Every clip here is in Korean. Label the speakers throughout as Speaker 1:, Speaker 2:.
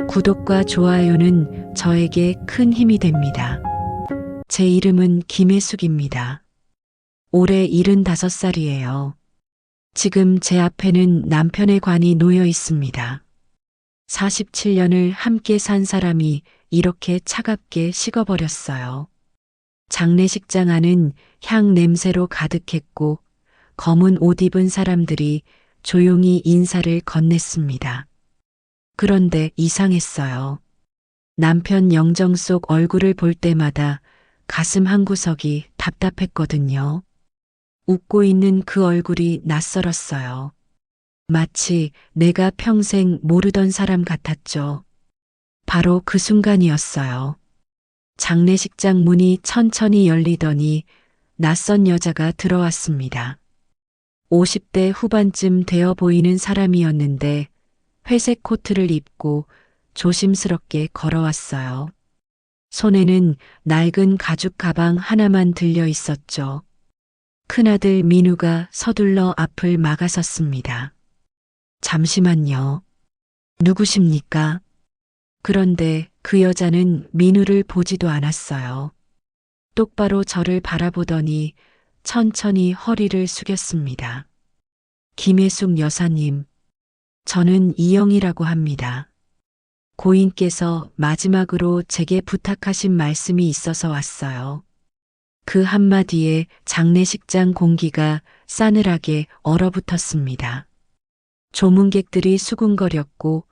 Speaker 1: 구독과 좋아요는 저에게 큰 힘이 됩니다. 제 이름은 김혜숙입니다. 올해 75살이에요. 지금 제 앞에는 남편의 관이 놓여 있습니다. 47년을 함께 산 사람이 이렇게 차갑게 식어버렸어요. 장례식장 안은 향 냄새로 가득했고 검은 옷 입은 사람들이 조용히 인사를 건넸습니다. 그런데 이상했어요. 남편 영정 속 얼굴을 볼 때마다 가슴 한구석이 답답했거든요. 웃고 있는 그 얼굴이 낯설었어요. 마치 내가 평생 모르던 사람 같았죠. 바로 그 순간이었어요. 장례식장 문이 천천히 열리더니 낯선 여자가 들어왔습니다. 50대 후반쯤 되어 보이는 사람이었는데 회색 코트를 입고 조심스럽게 걸어왔어요. 손에는 낡은 가죽 가방 하나만 들려 있었죠. 큰아들 민우가 서둘러 앞을 막아섰습니다. 잠시만요. 누구십니까? 그런데 그 여자는 민우를 보지도 않았어요. 똑바로 저를 바라보더니 천천히 허리를 숙였습니다. 김혜숙 여사님, 저는 이영이라고 합니다. 고인께서 마지막으로 제게 부탁하신 말씀이 있어서 왔어요. 그 한마디에 장례식장 공기가 싸늘하게 얼어붙었습니다. 조문객들이 수군거렸고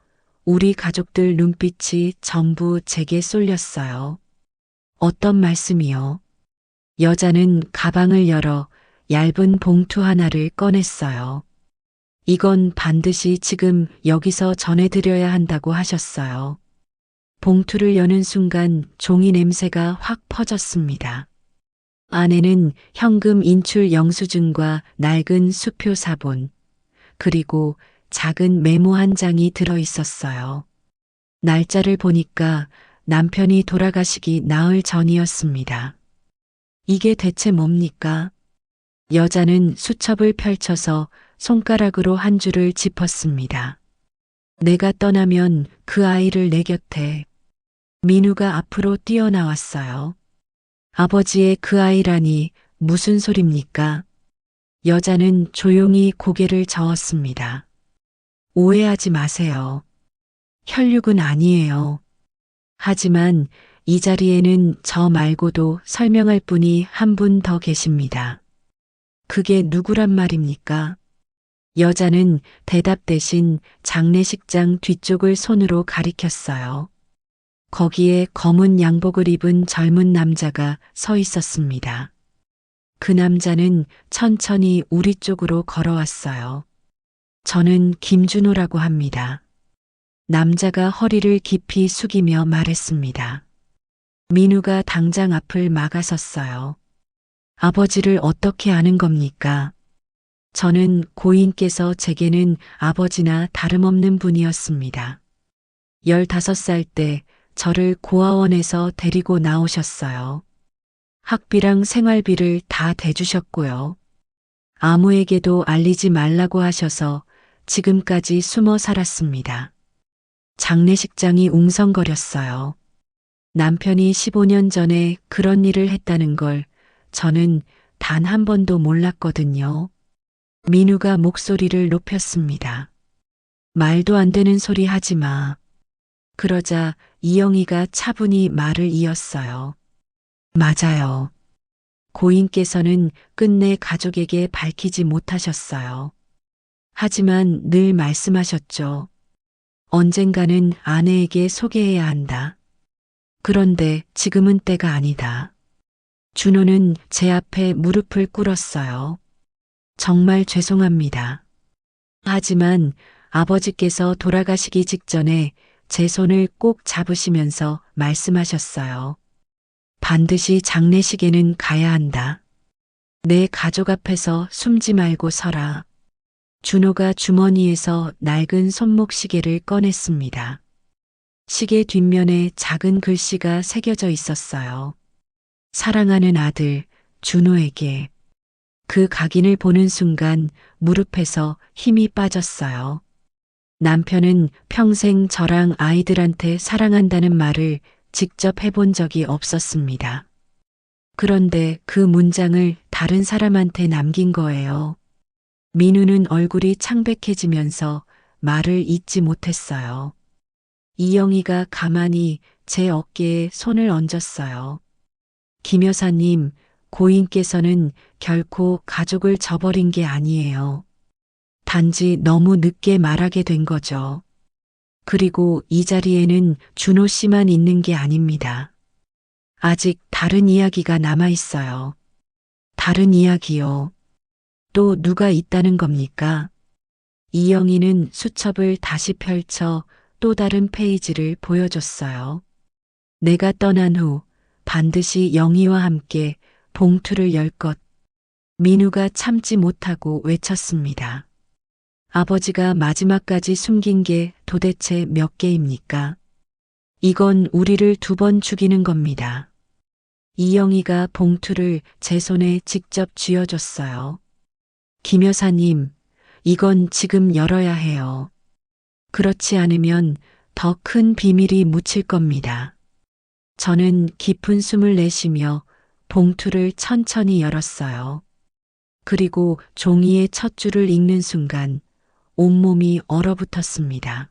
Speaker 1: 우리 가족들 눈빛이 전부 제게 쏠렸어요. 어떤 말씀이요? 여자는 가방을 열어 얇은 봉투 하나를 꺼냈어요. 이건 반드시 지금 여기서 전해드려야 한다고 하셨어요. 봉투를 여는 순간 종이 냄새가 확 퍼졌습니다. 안에는 현금 인출 영수증과 낡은 수표 사본, 그리고 작은 메모 한 장이 들어 있었어요. 날짜를 보니까 남편이 돌아가시기 나흘 전이었습니다. 이게 대체 뭡니까? 여자는 수첩을 펼쳐서 손가락으로 한 줄을 짚었습니다. 내가 떠나면 그 아이를 내 곁에. 민우가 앞으로 뛰어나왔어요. 아버지의 그 아이라니 무슨 소립니까? 여자는 조용히 고개를 저었습니다. 오해하지 마세요. 혈육은 아니에요. 하지만 이 자리에는 저 말고도 설명할 분이 한 분 더 계십니다. 그게 누구란 말입니까? 여자는 대답 대신 장례식장 뒤쪽을 손으로 가리켰어요. 거기에 검은 양복을 입은 젊은 남자가 서 있었습니다. 그 남자는 천천히 우리 쪽으로 걸어왔어요. 저는 김준호라고 합니다. 남자가 허리를 깊이 숙이며 말했습니다. 민우가 당장 앞을 막아섰어요. 아버지를 어떻게 아는 겁니까? 저는 고인께서 제게는 아버지나 다름없는 분이었습니다. 15살 때 저를 고아원에서 데리고 나오셨어요. 학비랑 생활비를 다 대주셨고요. 아무에게도 알리지 말라고 하셔서 지금까지 숨어 살았습니다. 장례식장이 웅성거렸어요. 남편이 15년 전에 그런 일을 했다는 걸 저는 단 한 번도 몰랐거든요. 민우가 목소리를 높였습니다. 말도 안 되는 소리 하지 마. 그러자 이영이가 차분히 말을 이었어요. 맞아요. 고인께서는 끝내 가족에게 밝히지 못하셨어요. 하지만 늘 말씀하셨죠. 언젠가는 아내에게 소개해야 한다. 그런데 지금은 때가 아니다. 준호는 제 앞에 무릎을 꿇었어요. 정말 죄송합니다. 하지만 아버지께서 돌아가시기 직전에 제 손을 꼭 잡으시면서 말씀하셨어요. 반드시 장례식에는 가야 한다. 내 가족 앞에서 숨지 말고 서라. 준호가 주머니에서 낡은 손목 시계를 꺼냈습니다. 시계 뒷면에 작은 글씨가 새겨져 있었어요. 사랑하는 아들 준호에게. 그 각인을 보는 순간 무릎에서 힘이 빠졌어요. 남편은 평생 저랑 아이들한테 사랑한다는 말을 직접 해본 적이 없었습니다. 그런데 그 문장을 다른 사람한테 남긴 거예요. 민우는 얼굴이 창백해지면서 말을 잇지 못했어요. 이영희가 가만히 제 어깨에 손을 얹었어요. 김 여사님, 고인께서는 결코 가족을 저버린 게 아니에요. 단지 너무 늦게 말하게 된 거죠. 그리고 이 자리에는 준호 씨만 있는 게 아닙니다. 아직 다른 이야기가 남아 있어요. 다른 이야기요. 또 누가 있다는 겁니까? 이영희는 수첩을 다시 펼쳐 또 다른 페이지를 보여줬어요. 내가 떠난 후 반드시 영희와 함께 봉투를 열 것. 민우가 참지 못하고 외쳤습니다. 아버지가 마지막까지 숨긴 게 도대체 몇 개입니까? 이건 우리를 두 번 죽이는 겁니다. 이영희가 봉투를 제 손에 직접 쥐어줬어요. 김 여사님, 이건 지금 열어야 해요. 그렇지 않으면 더 큰 비밀이 묻힐 겁니다. 저는 깊은 숨을 내쉬며 봉투를 천천히 열었어요. 그리고 종이의 첫 줄을 읽는 순간 온몸이 얼어붙었습니다.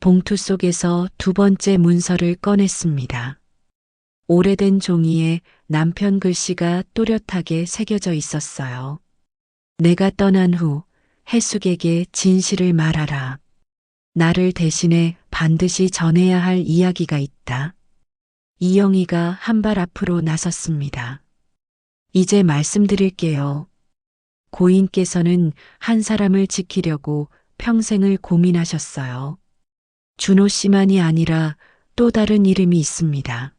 Speaker 1: 봉투 속에서 두 번째 문서를 꺼냈습니다. 오래된 종이에 남편 글씨가 또렷하게 새겨져 있었어요. 내가 떠난 후 해숙에게 진실을 말하라. 나를 대신해 반드시 전해야 할 이야기가 있다. 이영희가 한 발 앞으로 나섰습니다. 이제 말씀드릴게요. 고인께서는 한 사람을 지키려고 평생을 고민하셨어요. 준호 씨만이 아니라 또 다른 이름이 있습니다.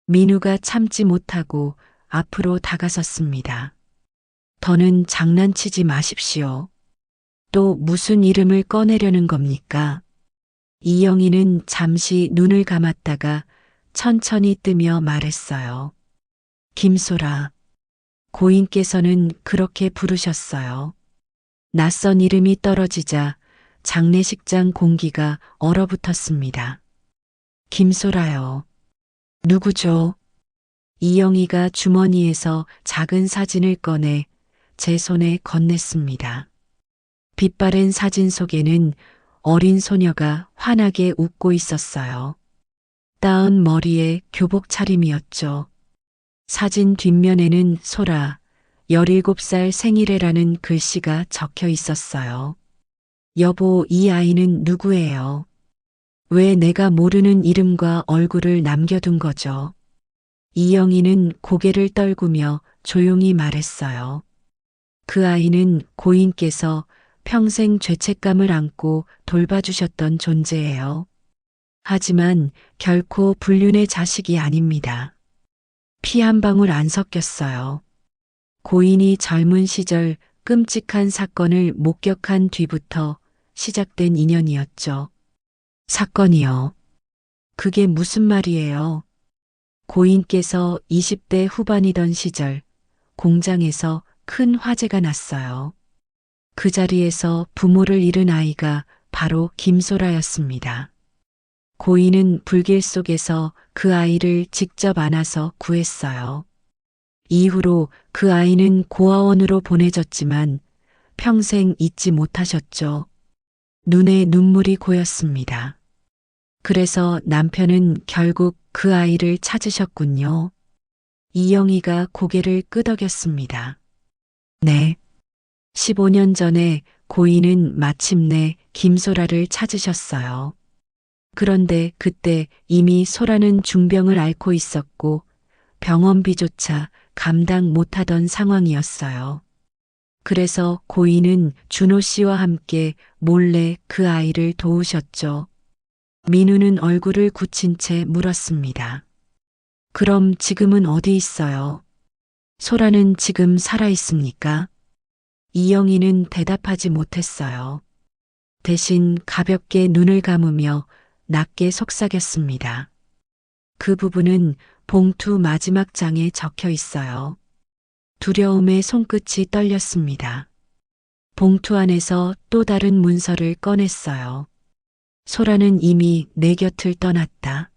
Speaker 1: 민우가 참지 못하고 앞으로 다가섰습니다. 더는 장난치지 마십시오. 또 무슨 이름을 꺼내려는 겁니까? 이영희는 잠시 눈을 감았다가 천천히 뜨며 말했어요. 김소라. 고인께서는 그렇게 부르셨어요. 낯선 이름이 떨어지자 장례식장 공기가 얼어붙었습니다. 김소라요. 누구죠? 이영희가 주머니에서 작은 사진을 꺼내 제 손에 건넸습니다. 빛바랜 사진 속에는 어린 소녀가 환하게 웃고 있었어요. 따은 머리에 교복 차림이었죠. 사진 뒷면에는 소라, 17살 생일에라는 글씨가 적혀 있었어요. 여보, 이 아이는 누구예요? 왜 내가 모르는 이름과 얼굴을 남겨둔 거죠? 이영희는 고개를 떨구며 조용히 말했어요. 그 아이는 고인께서 평생 죄책감을 안고 돌봐주셨던 존재예요. 하지만 결코 불륜의 자식이 아닙니다. 피 한 방울 안 섞였어요. 고인이 젊은 시절 끔찍한 사건을 목격한 뒤부터 시작된 인연이었죠. 사건이요. 그게 무슨 말이에요? 고인께서 20대 후반이던 시절 공장에서 큰 화재가 났어요. 그 자리에서 부모를 잃은 아이가 바로 김소라였습니다. 고인은 불길 속에서 그 아이를 직접 안아서 구했어요. 이후로 그 아이는 고아원으로 보내졌지만 평생 잊지 못하셨죠. 눈에 눈물이 고였습니다. 그래서 남편은 결국 그 아이를 찾으셨군요. 이영희가 고개를 끄덕였습니다. 네. 15년 전에 고인은 마침내 김소라를 찾으셨어요. 그런데 그때 이미 소라는 중병을 앓고 있었고 병원비조차 감당 못하던 상황이었어요. 그래서 고인은 준호 씨와 함께 몰래 그 아이를 도우셨죠. 민우는 얼굴을 굳힌 채 물었습니다. 그럼 지금은 어디 있어요? 소라는 지금 살아 있습니까? 이영희는 대답하지 못했어요. 대신 가볍게 눈을 감으며 낮게 속삭였습니다. 그 부분은 봉투 마지막 장에 적혀 있어요. 두려움에 손끝이 떨렸습니다. 봉투 안에서 또 다른 문서를 꺼냈어요. 소라는 이미 내 곁을 떠났다.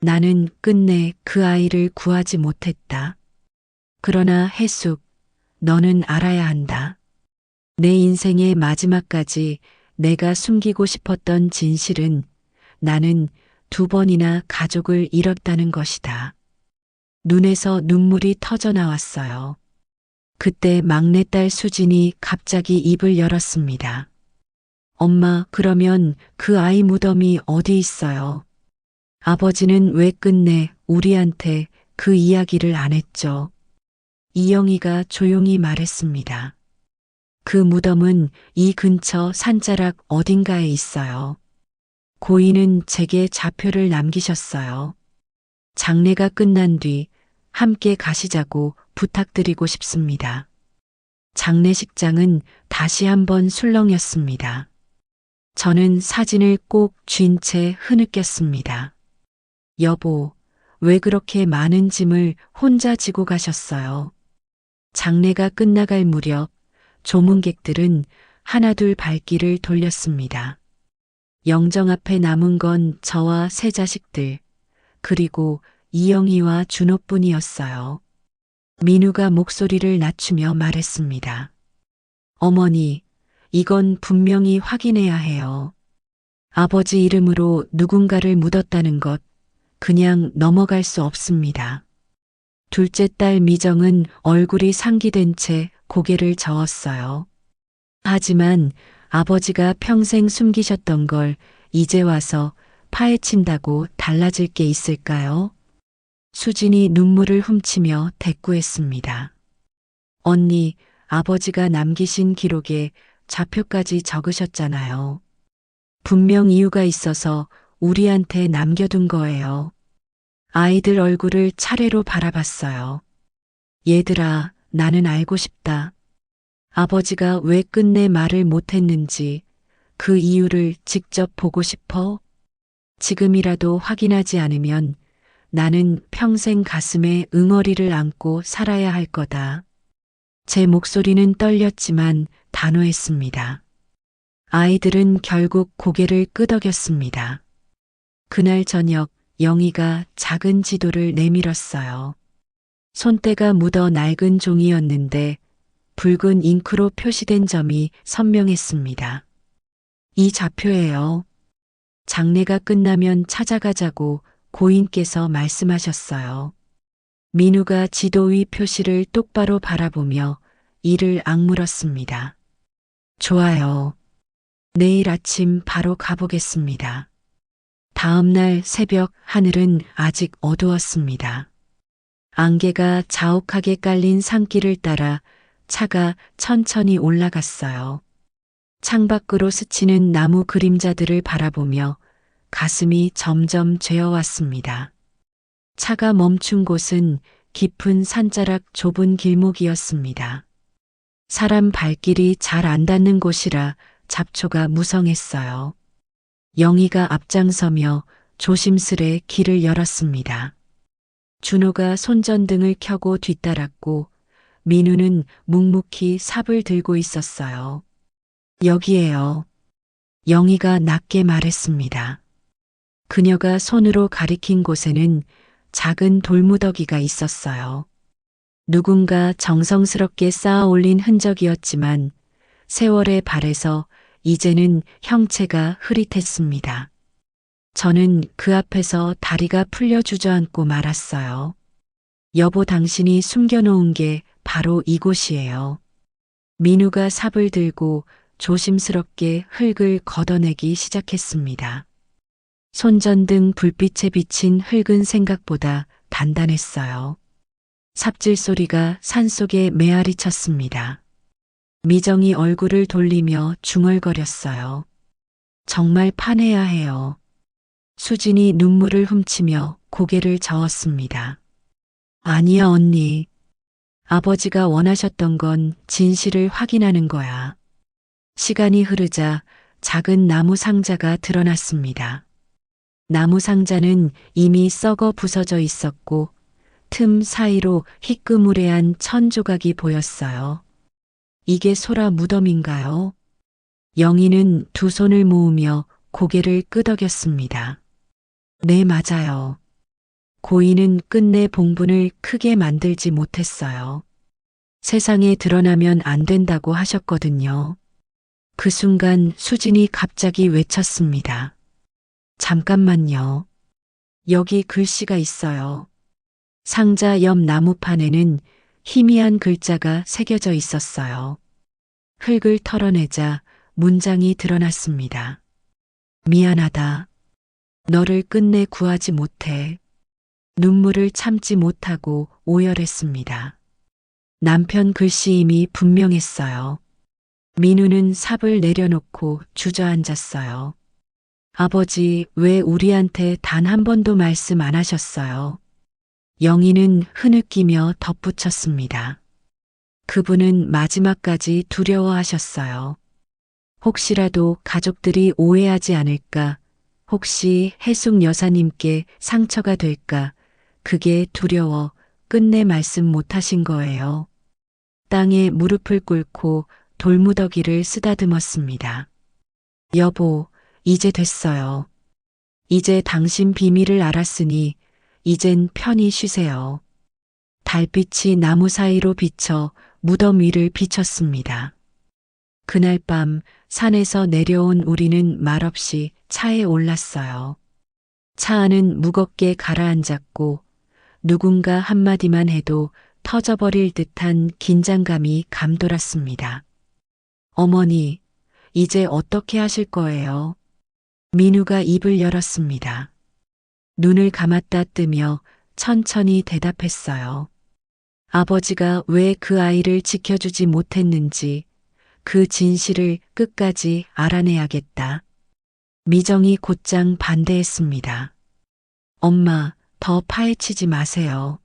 Speaker 1: 나는 끝내 그 아이를 구하지 못했다. 그러나 해숙, 너는 알아야 한다. 내 인생의 마지막까지 내가 숨기고 싶었던 진실은 나는 2번이나 가족을 잃었다는 것이다. 눈에서 눈물이 터져 나왔어요. 그때 막내딸 수진이 갑자기 입을 열었습니다. 엄마, 그러면 그 아이 무덤이 어디 있어요? 아버지는 왜 끝내 우리한테 그 이야기를 안 했죠? 이영희가 조용히 말했습니다. 그 무덤은 이 근처 산자락 어딘가에 있어요. 고인은 제게 좌표를 남기셨어요. 장례가 끝난 뒤 함께 가시자고 부탁드리고 싶습니다. 장례식장은 다시 한번 술렁였습니다. 저는 사진을 꼭 쥔 채 흐느꼈습니다. 여보, 왜 그렇게 많은 짐을 혼자 지고 가셨어요? 장례가 끝나갈 무렵 조문객들은 하나둘 발길을 돌렸습니다. 영정 앞에 남은 건 저와 세 자식들, 그리고 이영희와 준호뿐이었어요. 민우가 목소리를 낮추며 말했습니다. 어머니, 이건 분명히 확인해야 해요. 아버지 이름으로 누군가를 묻었다는 것, 그냥 넘어갈 수 없습니다. 둘째 딸 미정은 얼굴이 상기된 채 고개를 저었어요. 하지만 아버지가 평생 숨기셨던 걸 이제 와서 파헤친다고 달라질 게 있을까요? 수진이 눈물을 훔치며 대꾸했습니다. 언니, 아버지가 남기신 기록에 좌표까지 적으셨잖아요. 분명 이유가 있어서 우리한테 남겨둔 거예요. 아이들 얼굴을 차례로 바라봤어요. 얘들아, 나는 알고 싶다. 아버지가 왜 끝내 말을 못했는지 그 이유를 직접 보고 싶어? 지금이라도 확인하지 않으면 나는 평생 가슴에 응어리를 안고 살아야 할 거다. 제 목소리는 떨렸지만 단호했습니다. 아이들은 결국 고개를 끄덕였습니다. 그날 저녁 영희가 작은 지도를 내밀었어요. 손때가 묻어 낡은 종이였는데 붉은 잉크로 표시된 점이 선명했습니다. 이 좌표예요. 장례가 끝나면 찾아가자고 고인께서 말씀하셨어요. 민우가 지도 위 표시를 똑바로 바라보며 이를 악물었습니다. 좋아요. 내일 아침 바로 가보겠습니다. 다음 날 새벽 하늘은 아직 어두웠습니다. 안개가 자욱하게 깔린 산길을 따라 차가 천천히 올라갔어요. 창밖으로 스치는 나무 그림자들을 바라보며 가슴이 점점 죄어왔습니다. 차가 멈춘 곳은 깊은 산자락 좁은 길목이었습니다. 사람 발길이 잘 안 닿는 곳이라 잡초가 무성했어요. 영희가 앞장서며 조심스레 길을 열었습니다. 준호가 손전등을 켜고 뒤따랐고 민우는 묵묵히 삽을 들고 있었어요. 여기에요. 영희가 낮게 말했습니다. 그녀가 손으로 가리킨 곳에는 작은 돌무더기가 있었어요. 누군가 정성스럽게 쌓아 올린 흔적이었지만 세월의 발에서 이제는 형체가 흐릿했습니다. 저는 그 앞에서 다리가 풀려 주저앉고 말았어요. 여보, 당신이 숨겨놓은 게 바로 이곳이에요. 민우가 삽을 들고 조심스럽게 흙을 걷어내기 시작했습니다. 손전등 불빛에 비친 흙은 생각보다 단단했어요. 삽질 소리가 산속에 메아리 쳤습니다. 미정이 얼굴을 돌리며 중얼거렸어요. 정말 파내야 해요. 수진이 눈물을 훔치며 고개를 저었습니다. 아니야, 언니. 아버지가 원하셨던 건 진실을 확인하는 거야. 시간이 흐르자 작은 나무 상자가 드러났습니다. 나무 상자는 이미 썩어 부서져 있었고 틈 사이로 희끄무레한 천 조각이 보였어요. 이게 소라 무덤인가요? 영희는 두 손을 모으며 고개를 끄덕였습니다. 네, 맞아요. 고인은 끝내 봉분을 크게 만들지 못했어요. 세상에 드러나면 안 된다고 하셨거든요. 그 순간 수진이 갑자기 외쳤습니다. 잠깐만요. 여기 글씨가 있어요. 상자 옆 나무판에는 희미한 글자가 새겨져 있었어요. 흙을 털어내자 문장이 드러났습니다. 미안하다. 너를 끝내 구하지 못해. 눈물을 참지 못하고 오열했습니다. 남편 글씨임이 분명했어요. 민우는 삽을 내려놓고 주저앉았어요. 아버지, 왜 우리한테 단 한 번도 말씀 안 하셨어요? 영희는 흐느끼며 덧붙였습니다. 그분은 마지막까지 두려워하셨어요. 혹시라도 가족들이 오해하지 않을까, 혹시 해숙 여사님께 상처가 될까, 그게 두려워 끝내 말씀 못하신 거예요. 땅에 무릎을 꿇고 돌무더기를 쓰다듬었습니다. 여보, 이제 됐어요. 이제 당신 비밀을 알았으니 이젠 편히 쉬세요. 달빛이 나무 사이로 비쳐 무덤 위를 비췄습니다. 그날 밤 산에서 내려온 우리는 말없이 차에 올랐어요. 차 안은 무겁게 가라앉았고 누군가 한마디만 해도 터져버릴 듯한 긴장감이 감돌았습니다. 어머니, 이제 어떻게 하실 거예요? 민우가 입을 열었습니다. 눈을 감았다 뜨며 천천히 대답했어요. 아버지가 왜 그 아이를 지켜주지 못했는지 그 진실을 끝까지 알아내야겠다. 미정이 곧장 반대했습니다. 엄마, 더 파헤치지 마세요.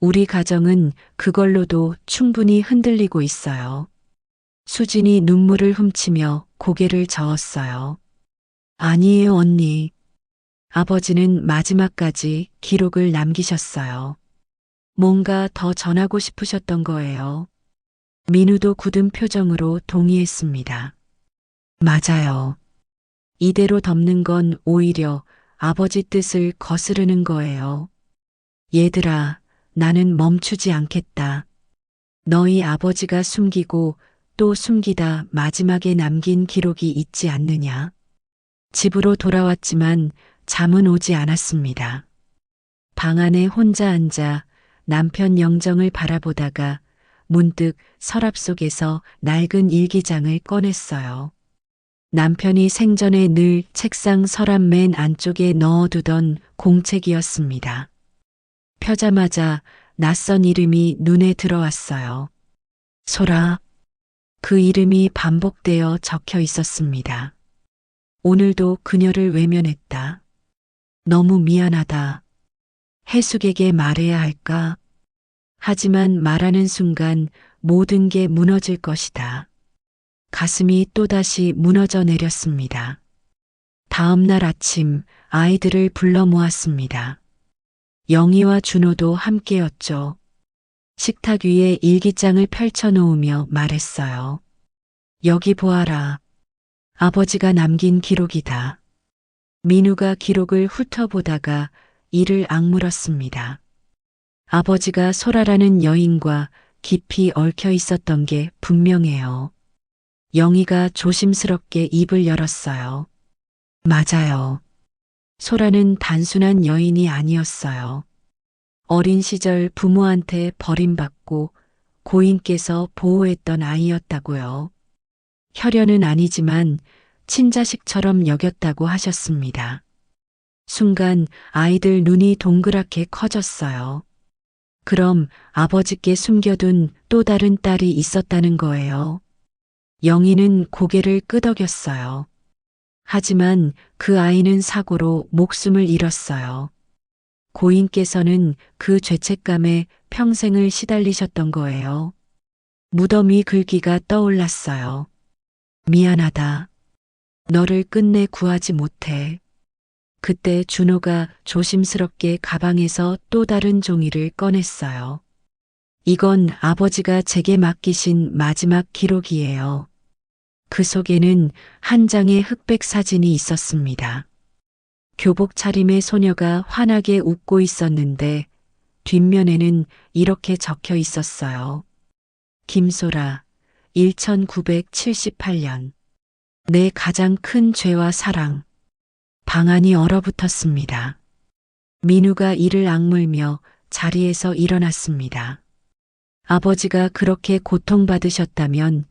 Speaker 1: 우리 가정은 그걸로도 충분히 흔들리고 있어요. 수진이 눈물을 훔치며 고개를 저었어요. 아니에요, 언니. 아버지는 마지막까지 기록을 남기셨어요. 뭔가 더 전하고 싶으셨던 거예요. 민우도 굳은 표정으로 동의했습니다. 맞아요. 이대로 덮는 건 오히려 아버지 뜻을 거스르는 거예요. 얘들아, 나는 멈추지 않겠다. 너희 아버지가 숨기고 또 숨기다 마지막에 남긴 기록이 있지 않느냐. 집으로 돌아왔지만 잠은 오지 않았습니다. 방 안에 혼자 앉아 남편 영정을 바라보다가 문득 서랍 속에서 낡은 일기장을 꺼냈어요. 남편이 생전에 늘 책상 서랍 맨 안쪽에 넣어두던 공책이었습니다. 펴자마자 낯선 이름이 눈에 들어왔어요. 소라. 그 이름이 반복되어 적혀 있었습니다. 오늘도 그녀를 외면했다. 너무 미안하다. 해숙에게 말해야 할까? 하지만 말하는 순간 모든 게 무너질 것이다. 가슴이 또다시 무너져 내렸습니다. 다음 날 아침 아이들을 불러 모았습니다. 영희와 준호도 함께였죠. 식탁 위에 일기장을 펼쳐놓으며 말했어요. 여기 보아라. 아버지가 남긴 기록이다. 민우가 기록을 훑어보다가 이를 악물었습니다. 아버지가 소라라는 여인과 깊이 얽혀 있었던 게 분명해요. 영희가 조심스럽게 입을 열었어요. 맞아요. 소라는 단순한 여인이 아니었어요. 어린 시절 부모한테 버림받고 고인께서 보호했던 아이였다고요. 혈연은 아니지만 친자식처럼 여겼다고 하셨습니다. 순간 아이들 눈이 동그랗게 커졌어요. 그럼 아버지께 숨겨둔 또 다른 딸이 있었다는 거예요. 영희는 고개를 끄덕였어요. 하지만 그 아이는 사고로 목숨을 잃었어요. 고인께서는 그 죄책감에 평생을 시달리셨던 거예요. 무덤 위 글귀가 떠올랐어요. 미안하다. 너를 끝내 구하지 못해. 그때 준호가 조심스럽게 가방에서 또 다른 종이를 꺼냈어요. 이건 아버지가 제게 맡기신 마지막 기록이에요. 그 속에는 한 장의 흑백 사진이 있었습니다. 교복 차림의 소녀가 환하게 웃고 있었는데 뒷면에는 이렇게 적혀 있었어요. 김소라, 1978년. 내 가장 큰 죄와 사랑. 방안이 얼어붙었습니다. 민우가 이를 악물며 자리에서 일어났습니다. 아버지가 그렇게 고통받으셨다면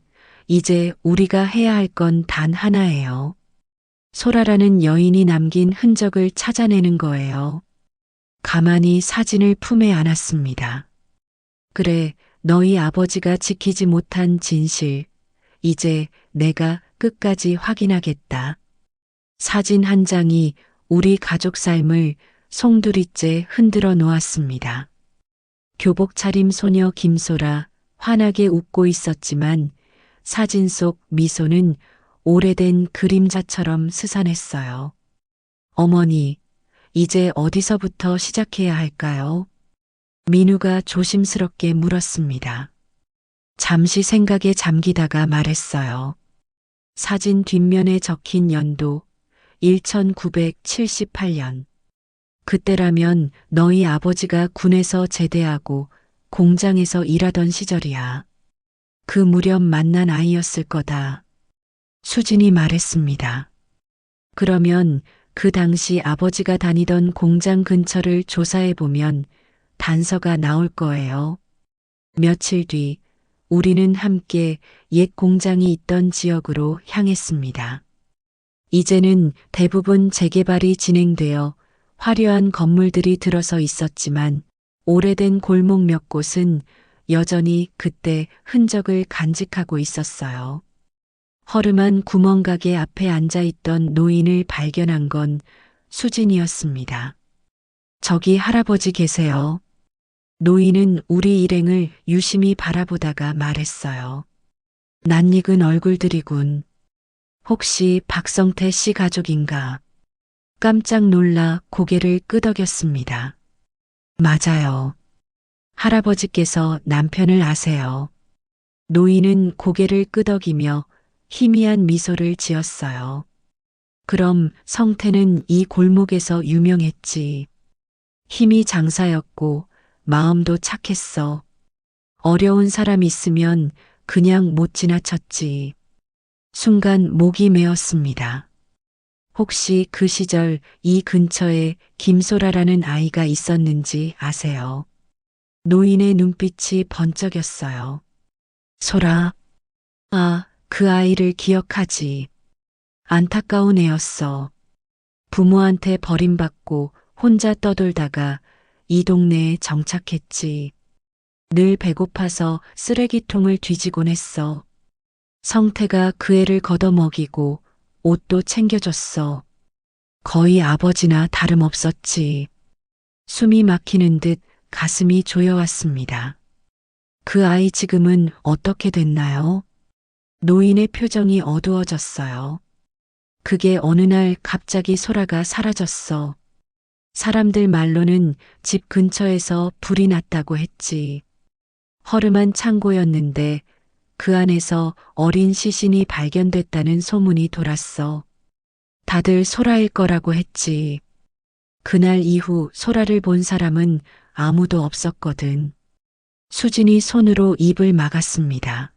Speaker 1: 이제 우리가 해야 할 건 단 하나예요. 소라라는 여인이 남긴 흔적을 찾아내는 거예요. 가만히 사진을 품에 안았습니다. 그래, 너희 아버지가 지키지 못한 진실. 이제 내가 끝까지 확인하겠다. 사진 한 장이 우리 가족 삶을 송두리째 흔들어 놓았습니다. 교복 차림 소녀 김소라 환하게 웃고 있었지만 사진 속 미소는 오래된 그림자처럼 스산했어요. 어머니, 이제 어디서부터 시작해야 할까요? 민우가 조심스럽게 물었습니다. 잠시 생각에 잠기다가 말했어요. 사진 뒷면에 적힌 연도 1978년. 그때라면 너희 아버지가 군에서 제대하고 공장에서 일하던 시절이야. 그 무렵 만난 아이였을 거다. 수진이 말했습니다. 그러면 그 당시 아버지가 다니던 공장 근처를 조사해보면 단서가 나올 거예요. 며칠 뒤 우리는 함께 옛 공장이 있던 지역으로 향했습니다. 이제는 대부분 재개발이 진행되어 화려한 건물들이 들어서 있었지만 오래된 골목 몇 곳은 여전히 그때 흔적을 간직하고 있었어요. 허름한 구멍가게 앞에 앉아있던 노인을 발견한 건 수진이었습니다. 저기 할아버지 계세요. 노인은 우리 일행을 유심히 바라보다가 말했어요. 낯익은 얼굴들이군. 혹시 박성태 씨 가족인가? 깜짝 놀라 고개를 끄덕였습니다. 맞아요. 할아버지께서 남편을 아세요. 노인은 고개를 끄덕이며 희미한 미소를 지었어요. 그럼 성태는 이 골목에서 유명했지. 힘이 장사였고 마음도 착했어. 어려운 사람 있으면 그냥 못 지나쳤지. 순간 목이 메었습니다. 혹시 그 시절 이 근처에 김소라라는 아이가 있었는지 아세요? 노인의 눈빛이 번쩍였어요. 소라. 아, 그 아이를 기억하지. 안타까운 애였어. 부모한테 버림받고 혼자 떠돌다가 이 동네에 정착했지. 늘 배고파서 쓰레기통을 뒤지곤 했어. 성태가 그 애를 걷어먹이고 옷도 챙겨줬어. 거의 아버지나 다름없었지. 숨이 막히는 듯 가슴이 조여왔습니다. 그 아이 지금은 어떻게 됐나요? 노인의 표정이 어두워졌어요. 그게 어느 날 갑자기 소라가 사라졌어. 사람들 말로는 집 근처에서 불이 났다고 했지. 허름한 창고였는데 그 안에서 어린 시신이 발견됐다는 소문이 돌았어. 다들 소라일 거라고 했지. 그날 이후 소라를 본 사람은 아무도 없었거든. 수진이 손으로 입을 막았습니다.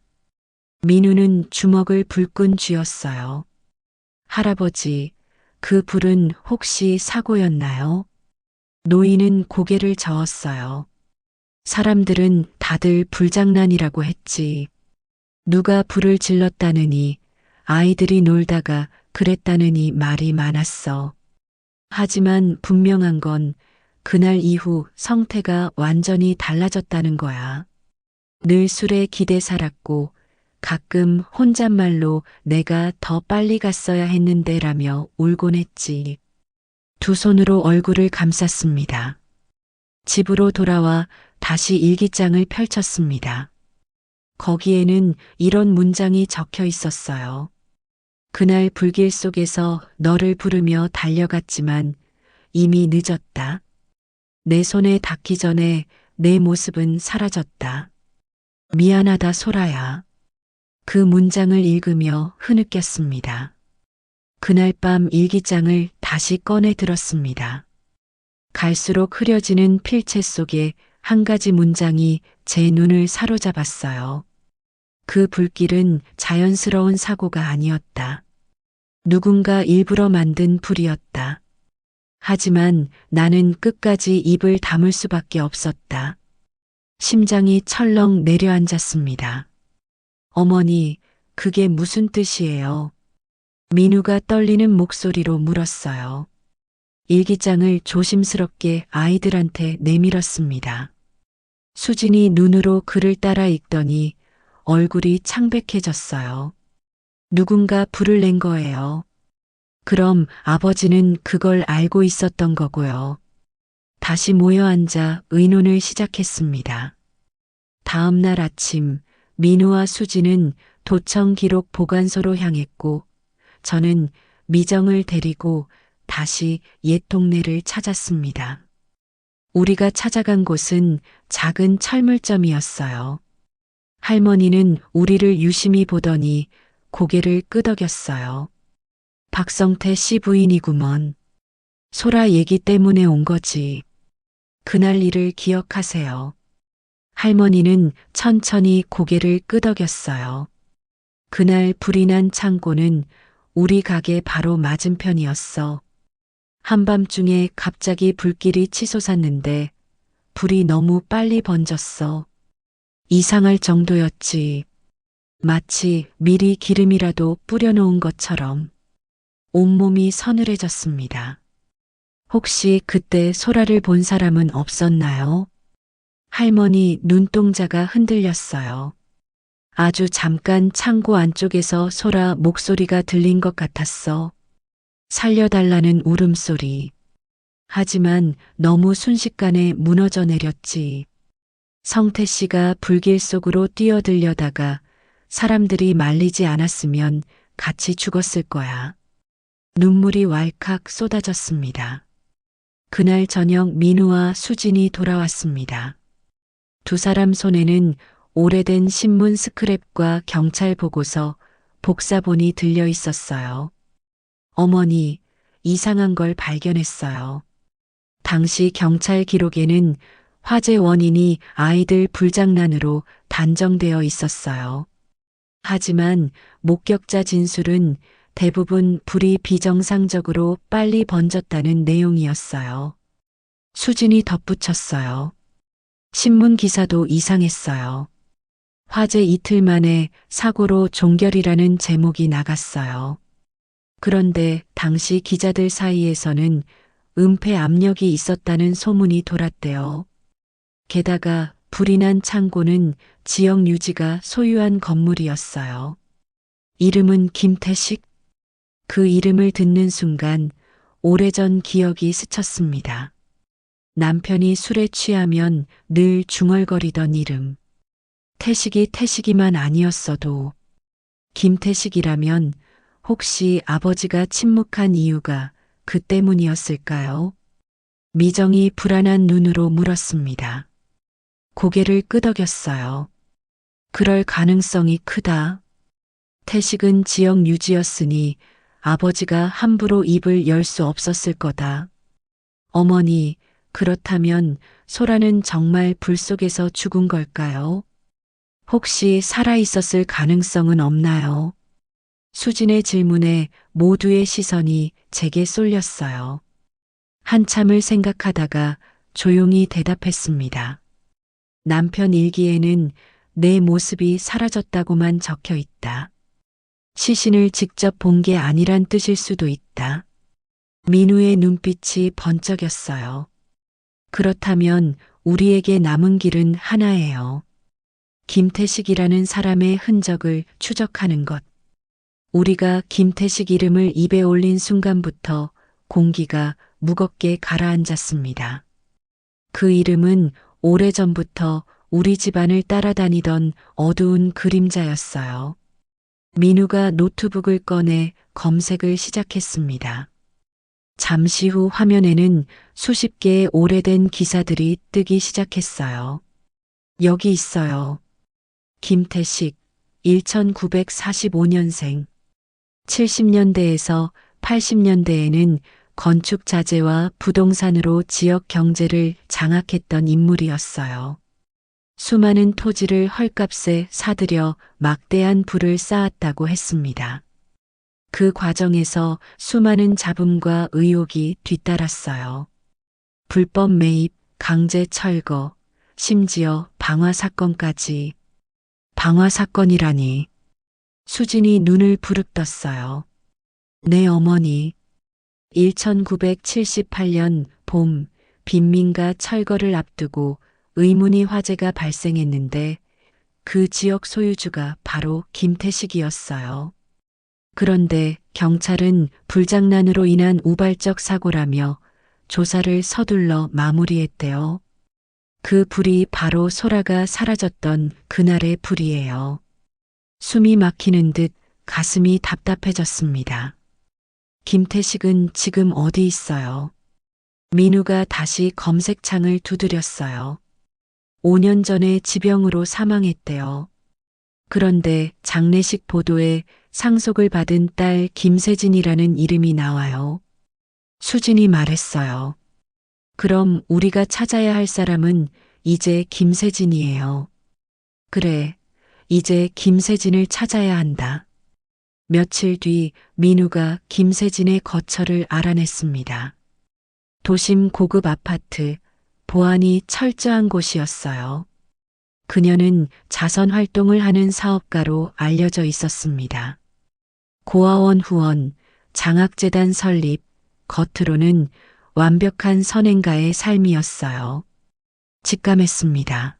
Speaker 1: 민우는 주먹을 불끈 쥐었어요. 할아버지, 그 불은 혹시 사고였나요? 노인은 고개를 저었어요. 사람들은 다들 불장난이라고 했지. 누가 불을 질렀다느니, 아이들이 놀다가 그랬다느니 말이 많았어. 하지만 분명한 건 그날 이후 성태가 완전히 달라졌다는 거야. 늘 술에 기대 살았고 가끔 혼잣말로 내가 더 빨리 갔어야 했는데라며 울곤 했지. 두 손으로 얼굴을 감쌌습니다. 집으로 돌아와 다시 일기장을 펼쳤습니다. 거기에는 이런 문장이 적혀 있었어요. 그날 불길 속에서 너를 부르며 달려갔지만 이미 늦었다. 내 손에 닿기 전에 내 모습은 사라졌다. 미안하다 소라야. 그 문장을 읽으며 흐느꼈습니다. 그날 밤 일기장을 다시 꺼내 들었습니다. 갈수록 흐려지는 필체 속에 한 가지 문장이 제 눈을 사로잡았어요. 그 불길은 자연스러운 사고가 아니었다. 누군가 일부러 만든 불이었다. 하지만 나는 끝까지 입을 다물 수밖에 없었다. 심장이 철렁 내려앉았습니다. 어머니, 그게 무슨 뜻이에요? 민우가 떨리는 목소리로 물었어요. 일기장을 조심스럽게 아이들한테 내밀었습니다. 수진이 눈으로 글을 따라 읽더니 얼굴이 창백해졌어요. 누군가 불을 낸 거예요. 그럼 아버지는 그걸 알고 있었던 거고요. 다시 모여 앉아 의논을 시작했습니다. 다음 날 아침 민우와 수진은 도청 기록 보관소로 향했고 저는 미정을 데리고 다시 옛 동네를 찾았습니다. 우리가 찾아간 곳은 작은 철물점이었어요. 할머니는 우리를 유심히 보더니 고개를 끄덕였어요. 박성태 씨 부인이구먼. 소라 얘기 때문에 온 거지. 그날 일을 기억하세요. 할머니는 천천히 고개를 끄덕였어요. 그날 불이 난 창고는 우리 가게 바로 맞은편이었어. 한밤중에 갑자기 불길이 치솟았는데 불이 너무 빨리 번졌어. 이상할 정도였지. 마치 미리 기름이라도 뿌려놓은 것처럼 온몸이 서늘해졌습니다. 혹시 그때 소라를 본 사람은 없었나요? 할머니 눈동자가 흔들렸어요. 아주 잠깐 창고 안쪽에서 소라 목소리가 들린 것 같았어. 살려달라는 울음소리. 하지만 너무 순식간에 무너져 내렸지. 성태 씨가 불길 속으로 뛰어들려다가 사람들이 말리지 않았으면 같이 죽었을 거야. 눈물이 왈칵 쏟아졌습니다. 그날 저녁 민우와 수진이 돌아왔습니다. 두 사람 손에는 오래된 신문 스크랩과 경찰 보고서, 복사본이 들려 있었어요. 어머니, 이상한 걸 발견했어요. 당시 경찰 기록에는 화재 원인이 아이들 불장난으로 단정되어 있었어요. 하지만 목격자 진술은 대부분 불이 비정상적으로 빨리 번졌다는 내용이었어요. 수진이 덧붙였어요. 신문 기사도 이상했어요. 화재 이틀 만에 사고로 종결이라는 제목이 나갔어요. 그런데 당시 기자들 사이에서는 은폐 압력이 있었다는 소문이 돌았대요. 게다가 불이 난 창고는 지역 유지가 소유한 건물이었어요. 이름은 김태식? 그 이름을 듣는 순간 오래전 기억이 스쳤습니다. 남편이 술에 취하면 늘 중얼거리던 이름. 태식이만 아니었어도 김태식이라면 혹시 아버지가 침묵한 이유가 그 때문이었을까요? 미정이 불안한 눈으로 물었습니다. 고개를 끄덕였어요. 그럴 가능성이 크다. 태식은 지역 유지였으니 아버지가 함부로 입을 열 수 없었을 거다. 어머니, 그렇다면 소라는 정말 불 속에서 죽은 걸까요? 혹시 살아 있었을 가능성은 없나요? 수진의 질문에 모두의 시선이 제게 쏠렸어요. 한참을 생각하다가 조용히 대답했습니다. 남편 일기에는 내 모습이 사라졌다고만 적혀 있다. 시신을 직접 본 게 아니란 뜻일 수도 있다. 민우의 눈빛이 번쩍였어요. 그렇다면 우리에게 남은 길은 하나예요. 김태식이라는 사람의 흔적을 추적하는 것. 우리가 김태식 이름을 입에 올린 순간부터 공기가 무겁게 가라앉았습니다. 그 이름은 오래전부터 우리 집안을 따라다니던 어두운 그림자였어요. 민우가 노트북을 꺼내 검색을 시작했습니다. 잠시 후 화면에는 수십 개의 오래된 기사들이 뜨기 시작했어요. 여기 있어요. 김태식, 1945년생. 70년대에서 80년대에는 건축 자재와 부동산으로 지역 경제를 장악했던 인물이었어요. 수많은 토지를 헐값에 사들여 막대한 부를 쌓았다고 했습니다. 그 과정에서 수많은 잡음과 의혹이 뒤따랐어요. 불법 매입, 강제 철거, 심지어 방화 사건까지. 방화 사건이라니. 수진이 눈을 부릅떴어요. 내 어머니. 1978년 봄 빈민가 철거를 앞두고 의문의 화재가 발생했는데 그 지역 소유주가 바로 김태식이었어요. 그런데 경찰은 불장난으로 인한 우발적 사고라며 조사를 서둘러 마무리했대요. 그 불이 바로 소라가 사라졌던 그날의 불이에요. 숨이 막히는 듯 가슴이 답답해졌습니다. 김태식은 지금 어디 있어요? 민우가 다시 검색창을 두드렸어요. 5년 전에 지병으로 사망했대요. 그런데 장례식 보도에 상속을 받은 딸 김세진이라는 이름이 나와요. 수진이 말했어요. 그럼 우리가 찾아야 할 사람은 이제 김세진이에요. 그래, 이제 김세진을 찾아야 한다. 며칠 뒤 민우가 김세진의 거처를 알아냈습니다. 도심 고급 아파트, 보안이 철저한 곳이었어요. 그녀는 자선 활동을 하는 사업가로 알려져 있었습니다. 고아원 후원, 장학재단 설립, 겉으로는 완벽한 선행가의 삶이었어요. 직감했습니다.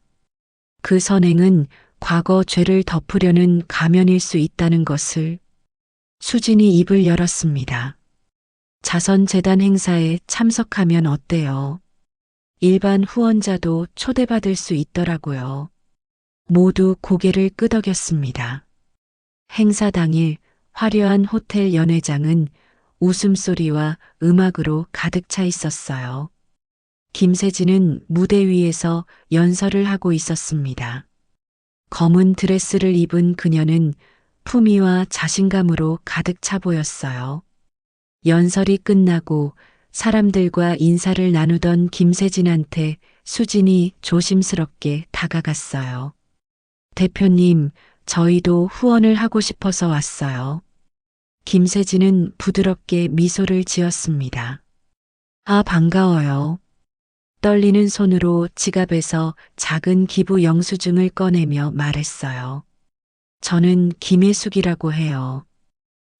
Speaker 1: 그 선행은 과거 죄를 덮으려는 가면일 수 있다는 것을. 수진이 입을 열었습니다. 자선재단 행사에 참석하면 어때요? 일반 후원자도 초대받을 수 있더라고요. 모두 고개를 끄덕였습니다. 행사 당일 화려한 호텔 연회장은 웃음소리와 음악으로 가득 차 있었어요. 김세진은 무대 위에서 연설을 하고 있었습니다. 검은 드레스를 입은 그녀는 품위와 자신감으로 가득 차 보였어요. 연설이 끝나고 사람들과 인사를 나누던 김세진한테 수진이 조심스럽게 다가갔어요. 대표님, 저희도 후원을 하고 싶어서 왔어요. 김세진은 부드럽게 미소를 지었습니다. 아, 반가워요. 떨리는 손으로 지갑에서 작은 기부 영수증을 꺼내며 말했어요. 저는 김혜숙이라고 해요.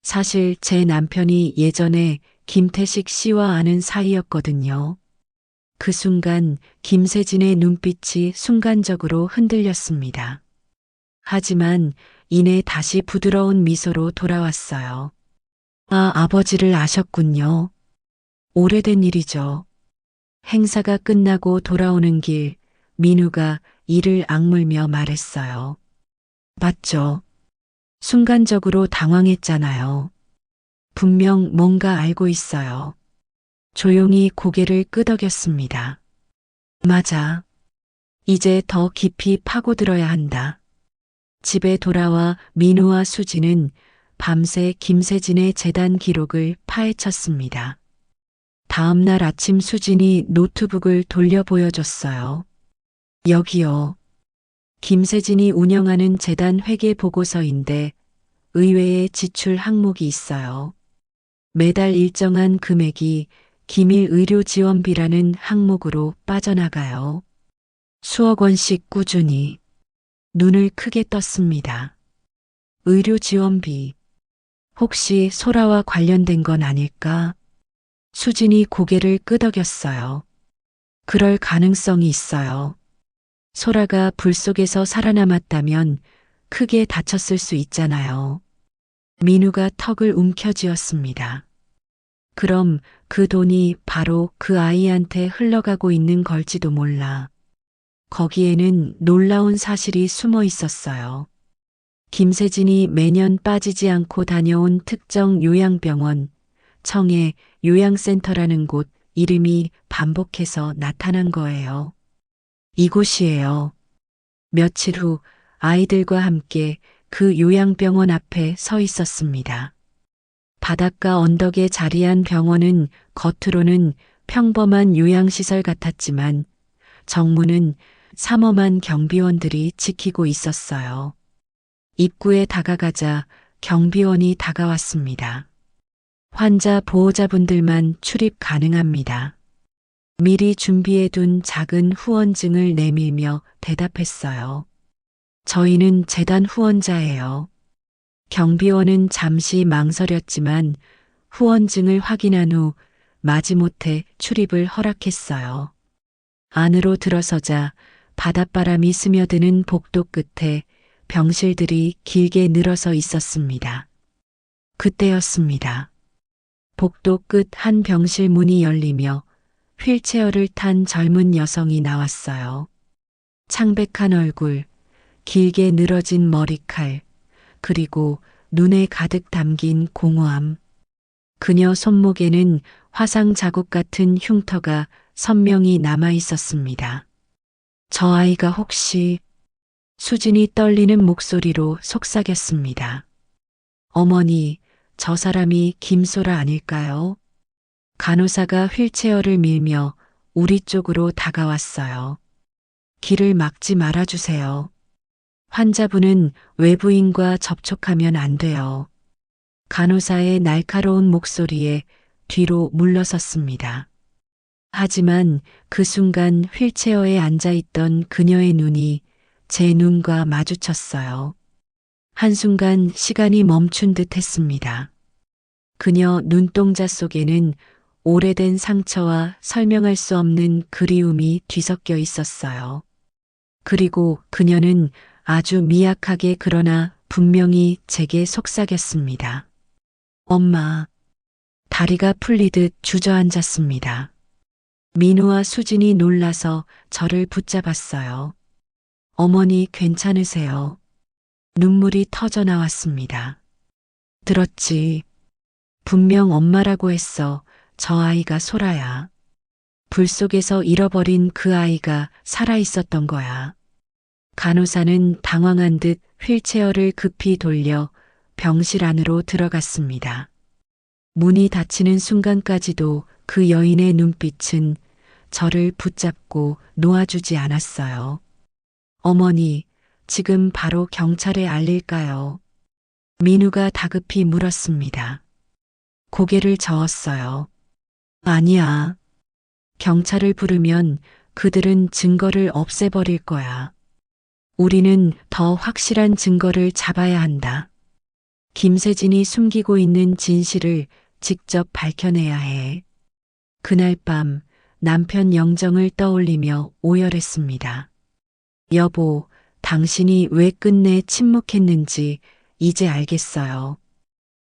Speaker 1: 사실 제 남편이 예전에 김태식 씨와 아는 사이였거든요. 그 순간 김세진의 눈빛이 순간적으로 흔들렸습니다. 하지만 이내 다시 부드러운 미소로 돌아왔어요. 아, 아버지를 아셨군요. 오래된 일이죠. 행사가 끝나고 돌아오는 길, 민우가 이를 악물며 말했어요. 맞죠? 순간적으로 당황했잖아요. 분명 뭔가 알고 있어요. 조용히 고개를 끄덕였습니다. 맞아. 이제 더 깊이 파고들어야 한다. 집에 돌아와 민우와 수지는 밤새 김세진의 재단 기록을 파헤쳤습니다. 다음 날 아침 수진이 노트북을 돌려 보여줬어요. 여기요. 김세진이 운영하는 재단 회계 보고서인데 의외의 지출 항목이 있어요. 매달 일정한 금액이 기밀 의료 지원비라는 항목으로 빠져나가요. 수억 원씩 꾸준히. 눈을 크게 떴습니다. 의료 지원비. 혹시 소라와 관련된 건 아닐까? 수진이 고개를 끄덕였어요. 그럴 가능성이 있어요. 소라가 불 속에서 살아남았다면 크게 다쳤을 수 있잖아요. 민우가 턱을 움켜쥐었습니다. 그럼 그 돈이 바로 그 아이한테 흘러가고 있는 걸지도 몰라. 거기에는 놀라운 사실이 숨어 있었어요. 김세진이 매년 빠지지 않고 다녀온 특정 요양병원, 청해 요양센터라는 곳 이름이 반복해서 나타난 거예요. 이곳이에요. 며칠 후 아이들과 함께 그 요양병원 앞에 서 있었습니다. 바닷가 언덕에 자리한 병원은 겉으로는 평범한 요양시설 같았지만 정문은 삼엄한 경비원들이 지키고 있었어요. 입구에 다가가자 경비원이 다가왔습니다. 환자 보호자분들만 출입 가능합니다. 미리 준비해둔 작은 후원증을 내밀며 대답했어요. 저희는 재단 후원자예요. 경비원은 잠시 망설였지만 후원증을 확인한 후 마지못해 출입을 허락했어요. 안으로 들어서자 바닷바람이 스며드는 복도 끝에 병실들이 길게 늘어서 있었습니다. 그때였습니다. 복도 끝 한 병실 문이 열리며 휠체어를 탄 젊은 여성이 나왔어요. 창백한 얼굴, 길게 늘어진 머리칼, 그리고 눈에 가득 담긴 공허함. 그녀 손목에는 화상 자국 같은 흉터가 선명히 남아 있었습니다. 저 아이가 혹시... 수진이 떨리는 목소리로 속삭였습니다. 어머니, 저 사람이 김소라 아닐까요? 간호사가 휠체어를 밀며 우리 쪽으로 다가왔어요. 길을 막지 말아주세요. 환자분은 외부인과 접촉하면 안 돼요. 간호사의 날카로운 목소리에 뒤로 물러섰습니다. 하지만 그 순간 휠체어에 앉아있던 그녀의 눈이 제 눈과 마주쳤어요. 한순간 시간이 멈춘 듯 했습니다. 그녀 눈동자 속에는 오래된 상처와 설명할 수 없는 그리움이 뒤섞여 있었어요. 그리고 그녀는 아주 미약하게 그러나 분명히 제게 속삭였습니다. 엄마. 다리가 풀리듯 주저앉았습니다. 민우와 수진이 놀라서 저를 붙잡았어요. 어머니 괜찮으세요? 눈물이 터져 나왔습니다. 들었지. 분명 엄마라고 했어. 저 아이가 소라야. 불 속에서 잃어버린 그 아이가 살아 있었던 거야. 간호사는 당황한 듯 휠체어를 급히 돌려 병실 안으로 들어갔습니다. 문이 닫히는 순간까지도 그 여인의 눈빛은 저를 붙잡고 놓아주지 않았어요. 어머니, 지금 바로 경찰에 알릴까요? 민우가 다급히 물었습니다. 고개를 저었어요. 아니야. 경찰을 부르면 그들은 증거를 없애버릴 거야. 우리는 더 확실한 증거를 잡아야 한다. 김세진이 숨기고 있는 진실을 직접 밝혀내야 해. 그날 밤 남편 영정을 떠올리며 오열했습니다. 여보, 당신이 왜 끝내 침묵했는지 이제 알겠어요.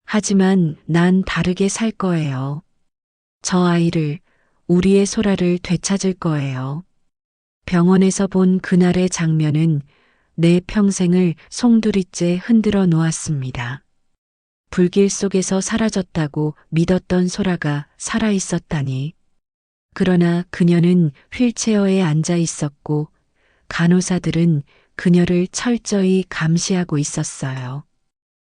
Speaker 1: 하지만 난 다르게 살 거예요. 저 아이를, 우리의 소라를 되찾을 거예요. 병원에서 본 그날의 장면은 내 평생을 송두리째 흔들어 놓았습니다. 불길 속에서 사라졌다고 믿었던 소라가 살아 있었다니. 그러나 그녀는 휠체어에 앉아 있었고 간호사들은 그녀를 철저히 감시하고 있었어요.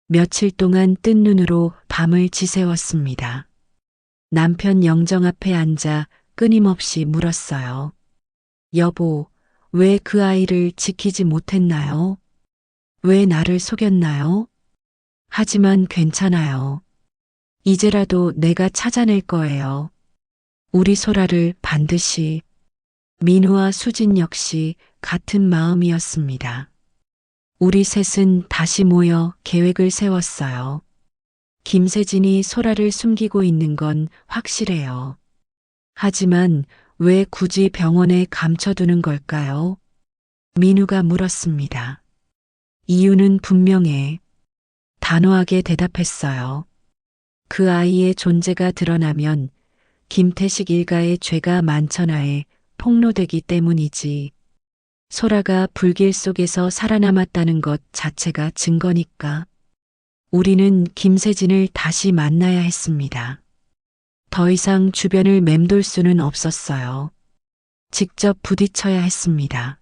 Speaker 1: 며칠 동안 뜬 눈으로 밤을 지새웠습니다. 남편 영정 앞에 앉아 끊임없이 물었어요. 여보, 왜 그 아이를 지키지 못했나요? 왜 나를 속였나요? 하지만 괜찮아요. 이제라도 내가 찾아낼 거예요. 우리 소라를 반드시. 민우와 수진 역시 같은 마음이었습니다. 우리 셋은 다시 모여 계획을 세웠어요. 김세진이 소라를 숨기고 있는 건 확실해요. 하지만 왜 굳이 병원에 감춰두는 걸까요? 민우가 물었습니다. 이유는 분명해. 단호하게 대답했어요. 그 아이의 존재가 드러나면 김태식 일가의 죄가 만천하에 폭로되기 때문이지. 소라가 불길 속에서 살아남았다는 것 자체가 증거니까. 우리는 김세진을 다시 만나야 했습니다. 더 이상 주변을 맴돌 수는 없었어요. 직접 부딪혀야 했습니다.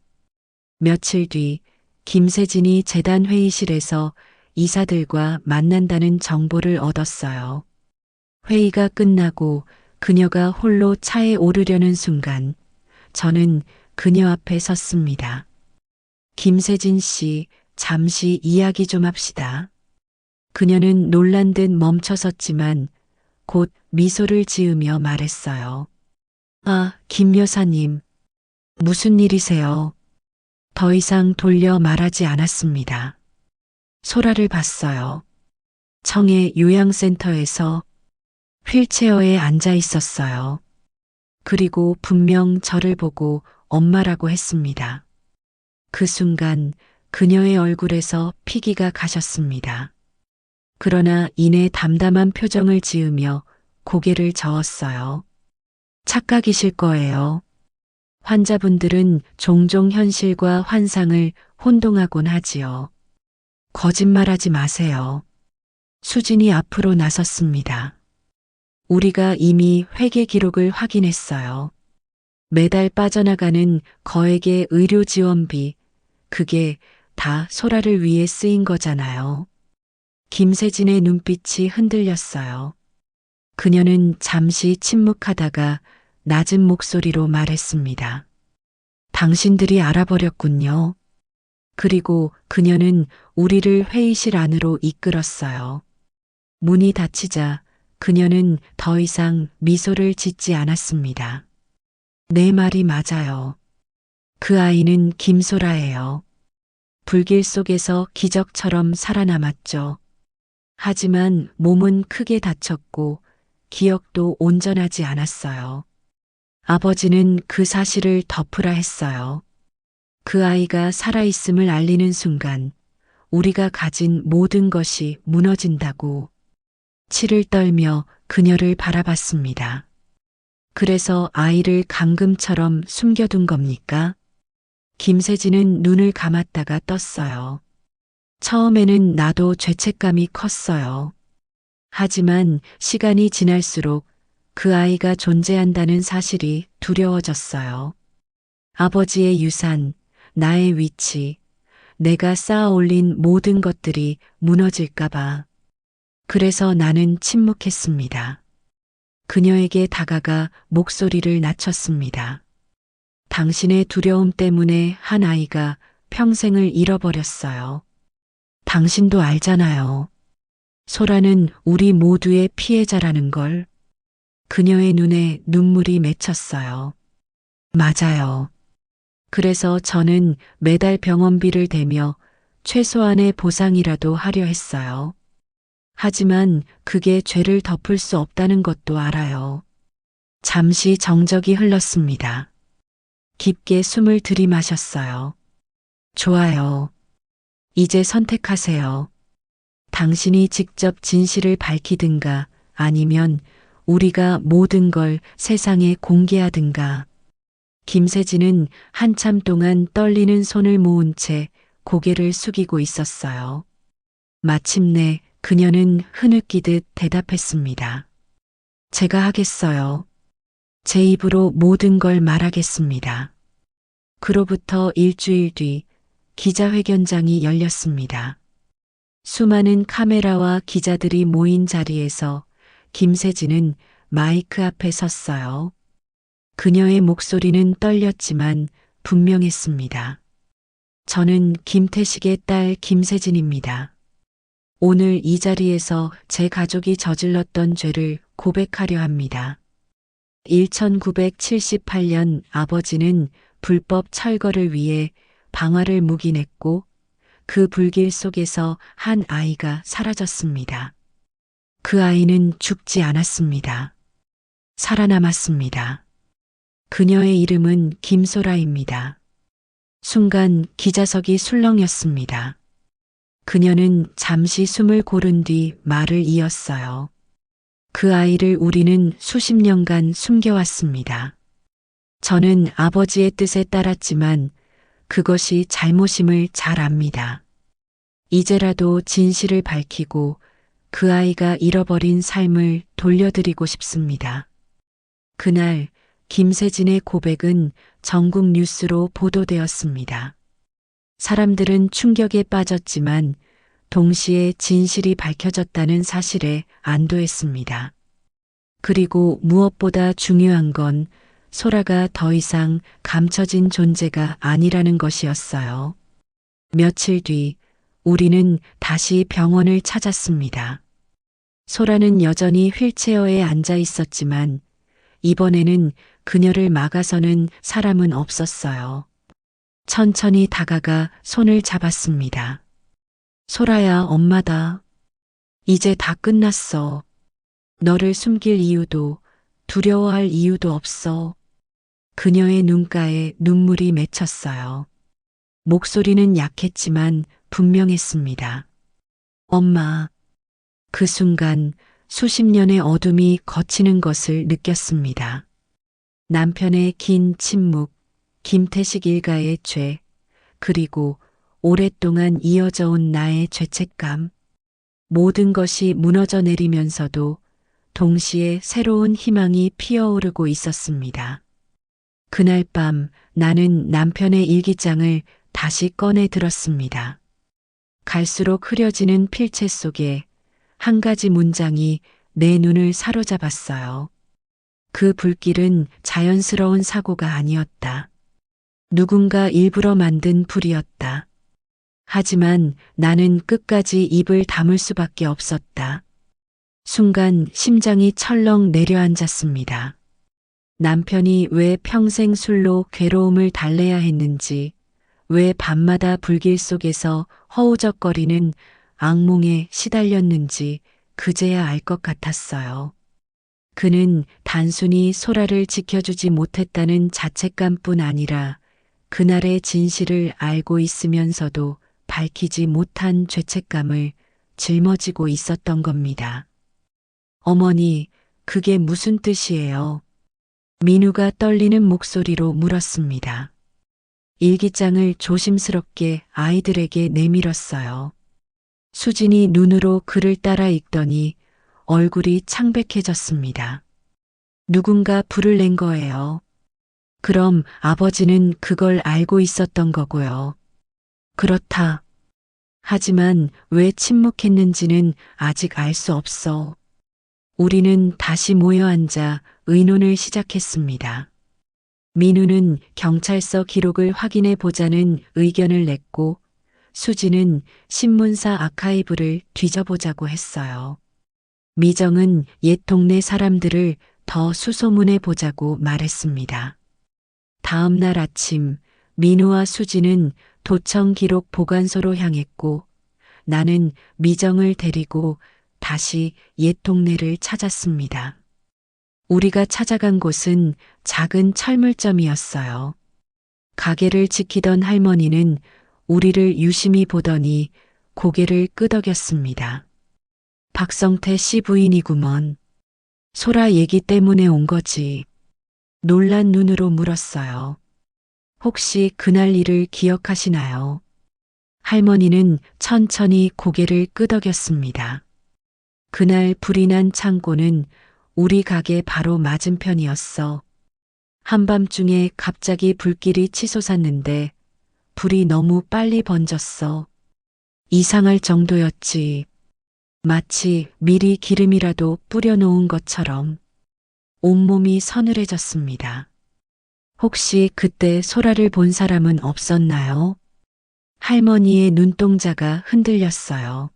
Speaker 1: 며칠 뒤 김세진이 재단 회의실에서 이사들과 만난다는 정보를 얻었어요. 회의가 끝나고 그녀가 홀로 차에 오르려는 순간 저는 그녀 앞에 섰습니다. 김세진 씨, 잠시 이야기 좀 합시다. 그녀는 놀란 듯 멈춰섰지만 곧 미소를 지으며 말했어요. 아, 김 여사님, 무슨 일이세요? 더 이상 돌려 말하지 않았습니다. 소라를 봤어요. 청해 요양센터에서 휠체어에 앉아 있었어요. 그리고 분명 저를 보고 엄마라고 했습니다. 그 순간 그녀의 얼굴에서 피기가 가셨습니다. 그러나 이내 담담한 표정을 지으며 고개를 저었어요. 착각이실 거예요. 환자분들은 종종 현실과 환상을 혼동하곤 하지요. 거짓말하지 마세요. 수진이 앞으로 나섰습니다. 우리가 이미 회계 기록을 확인했어요. 매달 빠져나가는 거액의 의료 지원비, 그게 다 소라를 위해 쓰인 거잖아요. 김세진의 눈빛이 흔들렸어요. 그녀는 잠시 침묵하다가 낮은 목소리로 말했습니다. 당신들이 알아버렸군요. 그리고 그녀는 우리를 회의실 안으로 이끌었어요. 문이 닫히자 그녀는 더 이상 미소를 짓지 않았습니다. 내 말이 맞아요. 그 아이는 김소라예요. 불길 속에서 기적처럼 살아남았죠. 하지만 몸은 크게 다쳤고 기억도 온전하지 않았어요. 아버지는 그 사실을 덮으라 했어요. 그 아이가 살아있음을 알리는 순간 우리가 가진 모든 것이 무너진다고. 치를 떨며 그녀를 바라봤습니다. 그래서 아이를 감금처럼 숨겨둔 겁니까? 김세진은 눈을 감았다가 떴어요. 처음에는 나도 죄책감이 컸어요. 하지만 시간이 지날수록 그 아이가 존재한다는 사실이 두려워졌어요. 아버지의 유산, 나의 위치, 내가 쌓아 올린 모든 것들이 무너질까봐. 그래서 나는 침묵했습니다. 그녀에게 다가가 목소리를 낮췄습니다. 당신의 두려움 때문에 한 아이가 평생을 잃어버렸어요. 당신도 알잖아요. 소라는 우리 모두의 피해자라는 걸. 그녀의 눈에 눈물이 맺혔어요. 맞아요. 그래서 저는 매달 병원비를 대며 최소한의 보상이라도 하려 했어요. 하지만 그게 죄를 덮을 수 없다는 것도 알아요. 잠시 정적이 흘렀습니다. 깊게 숨을 들이마셨어요. 좋아요. 이제 선택하세요. 당신이 직접 진실을 밝히든가 아니면 우리가 모든 걸 세상에 공개하든가. 김세진은 한참 동안 떨리는 손을 모은 채 고개를 숙이고 있었어요. 마침내 그녀는 흐느끼듯 대답했습니다. 제가 하겠어요. 제 입으로 모든 걸 말하겠습니다. 그로부터 일주일 뒤 기자회견장이 열렸습니다. 수많은 카메라와 기자들이 모인 자리에서 김세진은 마이크 앞에 섰어요. 그녀의 목소리는 떨렸지만 분명했습니다. 저는 김태식의 딸 김세진입니다. 오늘 이 자리에서 제 가족이 저질렀던 죄를 고백하려 합니다. 1978년 아버지는 불법 철거를 위해 방화를 묵인했고 그 불길 속에서 한 아이가 사라졌습니다. 그 아이는 죽지 않았습니다. 살아남았습니다. 그녀의 이름은 김소라입니다. 순간 기자석이 술렁였습니다. 그녀는 잠시 숨을 고른 뒤 말을 이었어요. 그 아이를 우리는 수십 년간 숨겨왔습니다. 저는 아버지의 뜻에 따랐지만 그것이 잘못임을 잘 압니다. 이제라도 진실을 밝히고 그 아이가 잃어버린 삶을 돌려드리고 싶습니다. 그날 김세진의 고백은 전국 뉴스로 보도되었습니다. 사람들은 충격에 빠졌지만 동시에 진실이 밝혀졌다는 사실에 안도했습니다. 그리고 무엇보다 중요한 건 소라가 더 이상 감춰진 존재가 아니라는 것이었어요. 며칠 뒤 우리는 다시 병원을 찾았습니다. 소라는 여전히 휠체어에 앉아 있었지만 이번에는 그녀를 막아서는 사람은 없었어요. 천천히 다가가 손을 잡았습니다. 소라야, 엄마다. 이제 다 끝났어. 너를 숨길 이유도 두려워할 이유도 없어. 그녀의 눈가에 눈물이 맺혔어요. 목소리는 약했지만 분명했습니다. 엄마. 그 순간 수십 년의 어둠이 걷히는 것을 느꼈습니다. 남편의 긴 침묵, 김태식 일가의 죄, 그리고 오랫동안 이어져 온 나의 죄책감. 모든 것이 무너져 내리면서도 동시에 새로운 희망이 피어오르고 있었습니다. 그날 밤 나는 남편의 일기장을 다시 꺼내 들었습니다. 갈수록 흐려지는 필체 속에 한 가지 문장이 내 눈을 사로잡았어요. 그 불길은 자연스러운 사고가 아니었다. 누군가 일부러 만든 불이었다. 하지만 나는 끝까지 입을 다물 수밖에 없었다. 순간 심장이 철렁 내려앉았습니다. 남편이 왜 평생 술로 괴로움을 달래야 했는지, 왜 밤마다 불길 속에서 허우적거리는 악몽에 시달렸는지 그제야 알 것 같았어요. 그는 단순히 소라를 지켜주지 못했다는 자책감뿐 아니라 그날의 진실을 알고 있으면서도 밝히지 못한 죄책감을 짊어지고 있었던 겁니다. 어머니, 그게 무슨 뜻이에요? 민우가 떨리는 목소리로 물었습니다. 일기장을 조심스럽게 아이들에게 내밀었어요. 수진이 눈으로 글을 따라 읽더니 얼굴이 창백해졌습니다. 누군가 불을 낸 거예요. 그럼 아버지는 그걸 알고 있었던 거고요. 그렇다. 하지만 왜 침묵했는지는 아직 알 수 없어. 우리는 다시 모여 앉아 의논을 시작했습니다. 민우는 경찰서 기록을 확인해 보자는 의견을 냈고 수지는 신문사 아카이브를 뒤져보자고 했어요. 미정은 옛 동네 사람들을 더 수소문해 보자고 말했습니다. 다음 날 아침 민우와 수지는 도청 기록 보관소로 향했고 나는 미정을 데리고 다시 옛 동네를 찾았습니다. 우리가 찾아간 곳은 작은 철물점이었어요. 가게를 지키던 할머니는 우리를 유심히 보더니 고개를 끄덕였습니다. 박성태 씨 부인이구먼. 소라 얘기 때문에 온 거지. 놀란 눈으로 물었어요. 혹시 그날 일을 기억하시나요? 할머니는 천천히 고개를 끄덕였습니다. 그날 불이 난 창고는 우리 가게 바로 맞은편이었어. 한밤중에 갑자기 불길이 치솟았는데 불이 너무 빨리 번졌어. 이상할 정도였지. 마치 미리 기름이라도 뿌려놓은 것처럼 온몸이 서늘해졌습니다. 혹시 그때 소라를 본 사람은 없었나요? 할머니의 눈동자가 흔들렸어요.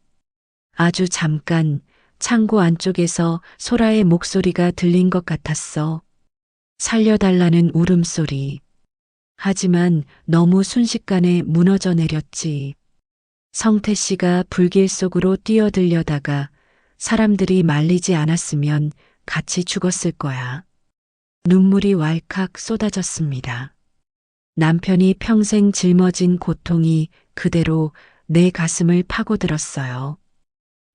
Speaker 1: 아주 잠깐 창고 안쪽에서 소라의 목소리가 들린 것 같았어. 살려달라는 울음소리. 하지만 너무 순식간에 무너져 내렸지. 성태 씨가 불길 속으로 뛰어들려다가 사람들이 말리지 않았으면 같이 죽었을 거야. 눈물이 왈칵 쏟아졌습니다. 남편이 평생 짊어진 고통이 그대로 내 가슴을 파고들었어요.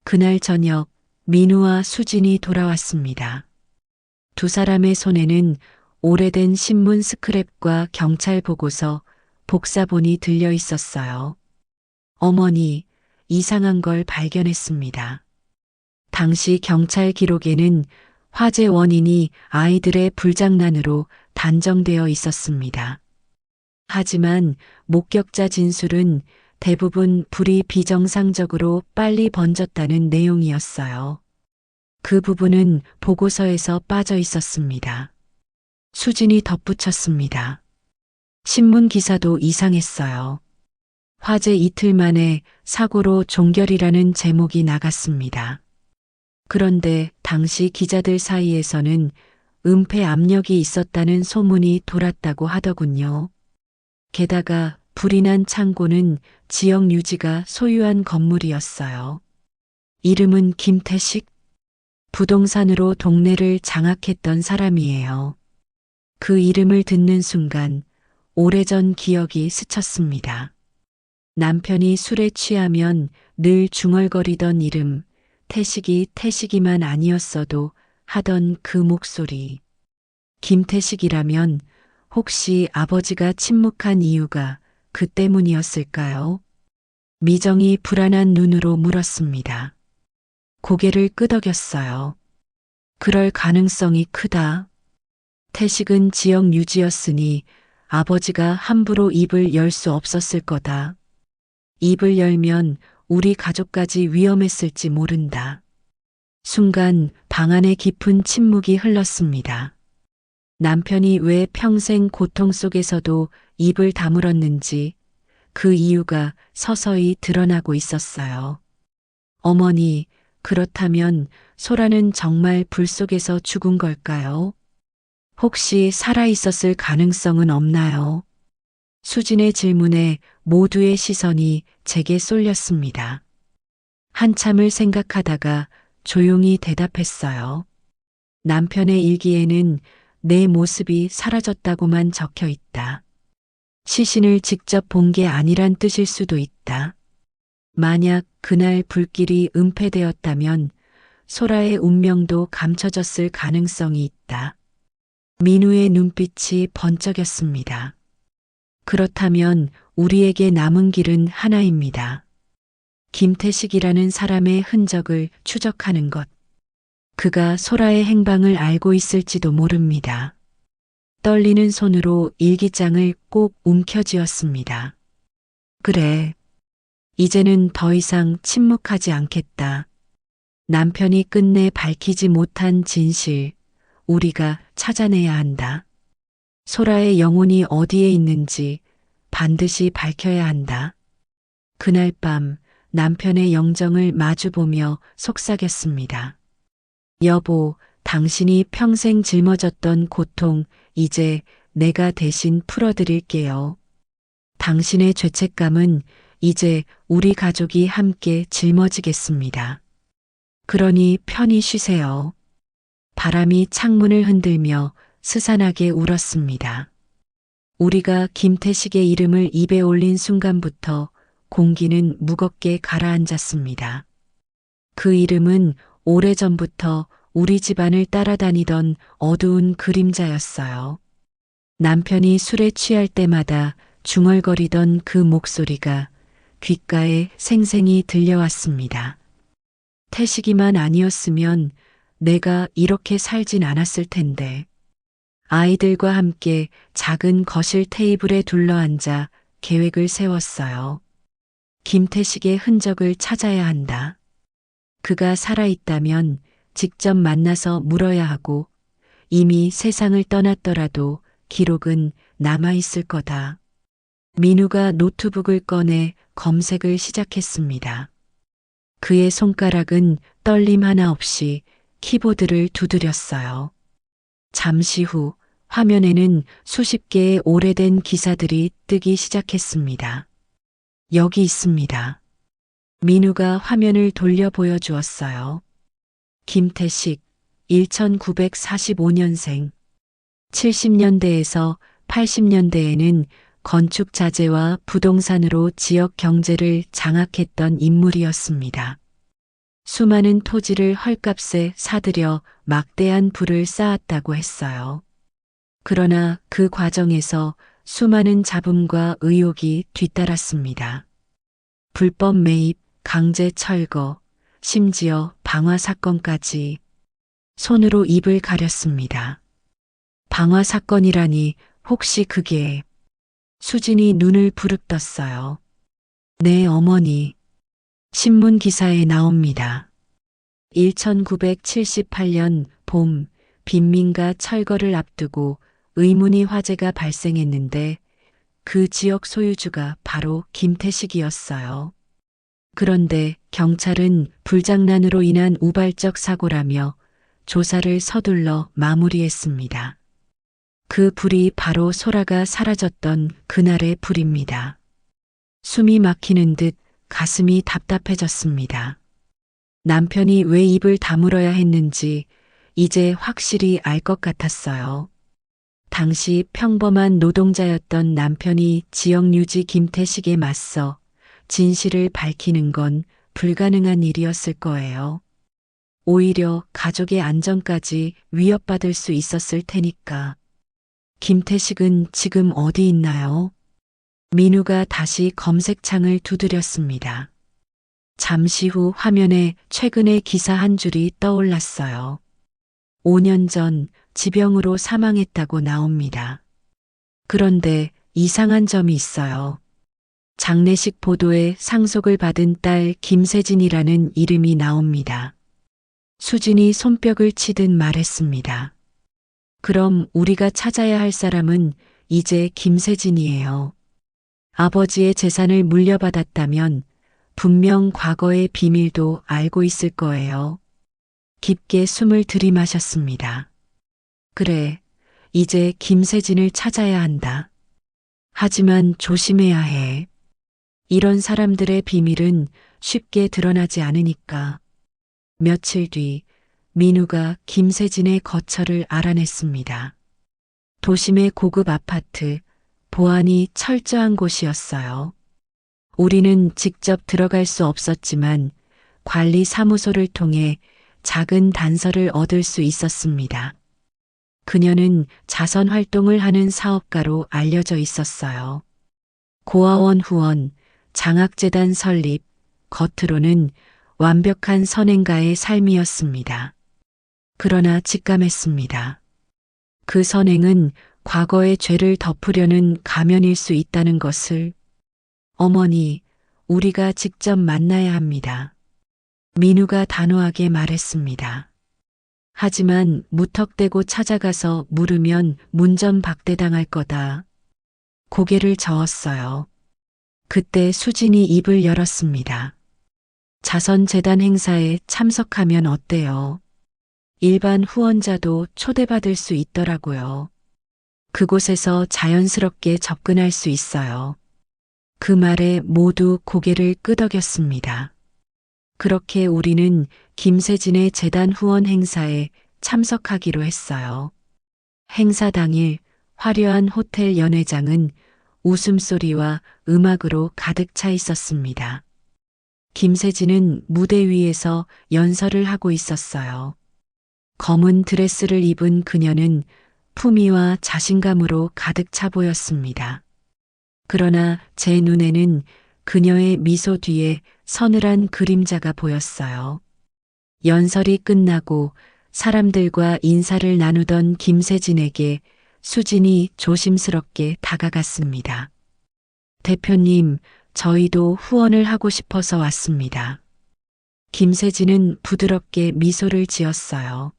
Speaker 1: 그날 저녁 민우와 수진이 돌아왔습니다. 두 사람의 손에는 오래된 신문 스크랩과 경찰 보고서, 복사본이 들려 있었어요. 어머니, 이상한 걸 발견했습니다. 당시 경찰 기록에는 화재 원인이 아이들의 불장난으로 단정되어 있었습니다. 하지만 목격자 진술은 대부분 불이 비정상적으로 빨리 번졌다는 내용이었어요. 그 부분은 보고서에서 빠져 있었습니다. 수진이 덧붙였습니다. 신문 기사도 이상했어요. 화재 이틀 만에 사고로 종결이라는 제목이 나갔습니다. 그런데 당시 기자들 사이에서는 은폐 압력이 있었다는 소문이 돌았다고 하더군요. 게다가 불이 난 창고는 지역 유지가 소유한 건물이었어요. 이름은 김태식? 부동산으로 동네를 장악했던 사람이에요. 그 이름을 듣는 순간 오래전 기억이 스쳤습니다. 남편이 술에 취하면 늘 중얼거리던 이름, 태식이만 아니었어도 하던 그 목소리. 김태식이라면 혹시 아버지가 침묵한 이유가 그 때문이었을까요? 미정이 불안한 눈으로 물었습니다. 고개를 끄덕였어요. 그럴 가능성이 크다. 태식은 지역 유지였으니 아버지가 함부로 입을 열 수 없었을 거다. 입을 열면 우리 가족까지 위험했을지 모른다. 순간 방 안에 깊은 침묵이 흘렀습니다. 남편이 왜 평생 고통 속에서도 입을 다물었는지 그 이유가 서서히 드러나고 있었어요. 어머니, 그렇다면 소라는 정말 불 속에서 죽은 걸까요? 혹시 살아 있었을 가능성은 없나요? 수진의 질문에 모두의 시선이 제게 쏠렸습니다. 한참을 생각하다가 조용히 대답했어요. 남편의 일기에는 내 모습이 사라졌다고만 적혀 있다. 시신을 직접 본 게 아니란 뜻일 수도 있다. 만약 그날 불길이 은폐되었다면 소라의 운명도 감춰졌을 가능성이 있다. 민우의 눈빛이 번쩍였습니다. 그렇다면 우리에게 남은 길은 하나입니다. 김태식이라는 사람의 흔적을 추적하는 것. 그가 소라의 행방을 알고 있을지도 모릅니다. 떨리는 손으로 일기장을 꼭 움켜쥐었습니다. 그래. 이제는 더 이상 침묵하지 않겠다. 남편이 끝내 밝히지 못한 진실, 우리가 찾아내야 한다. 소라의 영혼이 어디에 있는지 반드시 밝혀야 한다. 그날 밤 남편의 영정을 마주보며 속삭였습니다. 여보, 당신이 평생 짊어졌던 고통, 이제 내가 대신 풀어드릴게요. 당신의 죄책감은 이제 우리 가족이 함께 짊어지겠습니다. 그러니 편히 쉬세요. 바람이 창문을 흔들며 스산하게 울었습니다. 우리가 김태식의 이름을 입에 올린 순간부터 공기는 무겁게 가라앉았습니다. 그 이름은 오래전부터 우리 집안을 따라다니던 어두운 그림자였어요. 남편이 술에 취할 때마다 중얼거리던 그 목소리가 귓가에 생생히 들려왔습니다. 태식이만 아니었으면 내가 이렇게 살진 않았을 텐데. 아이들과 함께 작은 거실 테이블에 둘러앉아 계획을 세웠어요. 김태식의 흔적을 찾아야 한다. 그가 살아있다면 직접 만나서 물어야 하고 이미 세상을 떠났더라도 기록은 남아있을 거다. 민우가 노트북을 꺼내 검색을 시작했습니다. 그의 손가락은 떨림 하나 없이 키보드를 두드렸어요. 잠시 후 화면에는 수십 개의 오래된 기사들이 뜨기 시작했습니다. 여기 있습니다. 민우가 화면을 돌려 보여주었어요. 김태식, 1945년생. 70년대에서 80년대에는 건축 자재와 부동산으로 지역 경제를 장악했던 인물이었습니다. 수많은 토지를 헐값에 사들여 막대한 부를 쌓았다고 했어요. 그러나 그 과정에서 수많은 잡음과 의혹이 뒤따랐습니다. 불법 매입, 강제 철거, 심지어 방화 사건까지. 손으로 입을 가렸습니다. 방화 사건이라니 혹시 그게. 수진이 눈을 부릅떴어요. 네, 어머니. 신문 기사에 나옵니다. 1978년 봄 빈민가 철거를 앞두고 의문의 화재가 발생했는데 그 지역 소유주가 바로 김태식이었어요. 그런데 경찰은 불장난으로 인한 우발적 사고라며 조사를 서둘러 마무리했습니다. 그 불이 바로 소라가 사라졌던 그날의 불입니다. 숨이 막히는 듯 가슴이 답답해졌습니다. 남편이 왜 입을 다물어야 했는지 이제 확실히 알 것 같았어요. 당시 평범한 노동자였던 남편이 지역유지 김태식에 맞서 진실을 밝히는 건 불가능한 일이었을 거예요. 오히려 가족의 안전까지 위협받을 수 있었을 테니까. 김태식은 지금 어디 있나요? 민우가 다시 검색창을 두드렸습니다. 잠시 후 화면에 최근의 기사 한 줄이 떠올랐어요. 5년 전 지병으로 사망했다고 나옵니다. 그런데 이상한 점이 있어요. 장례식 보도에 상속을 받은 딸 김세진이라는 이름이 나옵니다. 수진이 손뼉을 치듯 말했습니다. 그럼 우리가 찾아야 할 사람은 이제 김세진이에요. 아버지의 재산을 물려받았다면 분명 과거의 비밀도 알고 있을 거예요. 깊게 숨을 들이마셨습니다. 그래, 이제 김세진을 찾아야 한다. 하지만 조심해야 해. 이런 사람들의 비밀은 쉽게 드러나지 않으니까. 며칠 뒤 민우가 김세진의 거처를 알아냈습니다. 도심의 고급 아파트, 보안이 철저한 곳이었어요. 우리는 직접 들어갈 수 없었지만 관리 사무소를 통해 작은 단서를 얻을 수 있었습니다. 그녀는 자선 활동을 하는 사업가로 알려져 있었어요. 고아원 후원, 장학재단 설립, 겉으로는 완벽한 선행가의 삶이었습니다. 그러나 직감했습니다. 그 선행은 과거의 죄를 덮으려는 가면일 수 있다는 것을. 어머니, 우리가 직접 만나야 합니다. 민우가 단호하게 말했습니다. 하지만 무턱대고 찾아가서 물으면 문전박대당할 거다. 고개를 저었어요. 그때 수진이 입을 열었습니다. 자선재단 행사에 참석하면 어때요? 일반 후원자도 초대받을 수 있더라고요. 그곳에서 자연스럽게 접근할 수 있어요. 그 말에 모두 고개를 끄덕였습니다. 그렇게 우리는 김세진의 재단 후원 행사에 참석하기로 했어요. 행사 당일 화려한 호텔 연회장은 웃음소리와 음악으로 가득 차 있었습니다. 김세진은 무대 위에서 연설을 하고 있었어요. 검은 드레스를 입은 그녀는 품위와 자신감으로 가득 차 보였습니다. 그러나 제 눈에는 그녀의 미소 뒤에 서늘한 그림자가 보였어요. 연설이 끝나고 사람들과 인사를 나누던 김세진에게 수진이 조심스럽게 다가갔습니다. 대표님, 저희도 후원을 하고 싶어서 왔습니다. 김세진은 부드럽게 미소를 지었어요.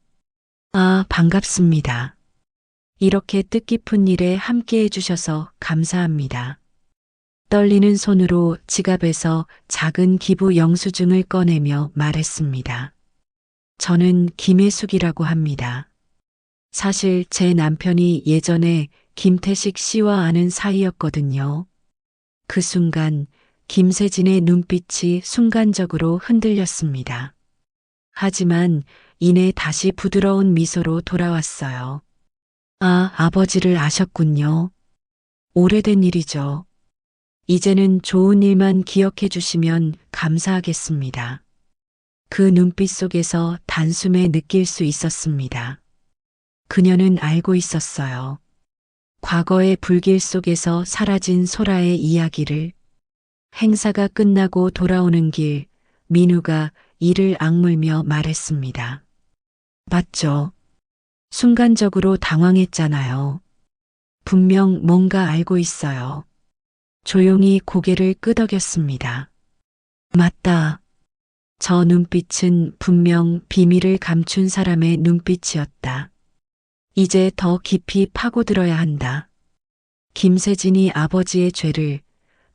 Speaker 1: 아, 반갑습니다. 이렇게 뜻깊은 일에 함께 해주셔서 감사합니다. 떨리는 손으로 지갑에서 작은 기부 영수증을 꺼내며 말했습니다. 저는 김혜숙이라고 합니다. 사실 제 남편이 예전에 김태식 씨와 아는 사이였거든요. 그 순간 김세진의 눈빛이 순간적으로 흔들렸습니다. 하지만 이내 다시 부드러운 미소로 돌아왔어요. 아, 아버지를 아셨군요. 오래된 일이죠. 이제는 좋은 일만 기억해 주시면 감사하겠습니다. 그 눈빛 속에서 단숨에 느낄 수 있었습니다. 그녀는 알고 있었어요. 과거의 불길 속에서 사라진 소라의 이야기를. 행사가 끝나고 돌아오는 길, 민우가 이를 악물며 말했습니다. 맞죠? 순간적으로 당황했잖아요. 분명 뭔가 알고 있어요. 조용히 고개를 끄덕였습니다. 맞다. 저 눈빛은 분명 비밀을 감춘 사람의 눈빛이었다. 이제 더 깊이 파고들어야 한다. 김세진이 아버지의 죄를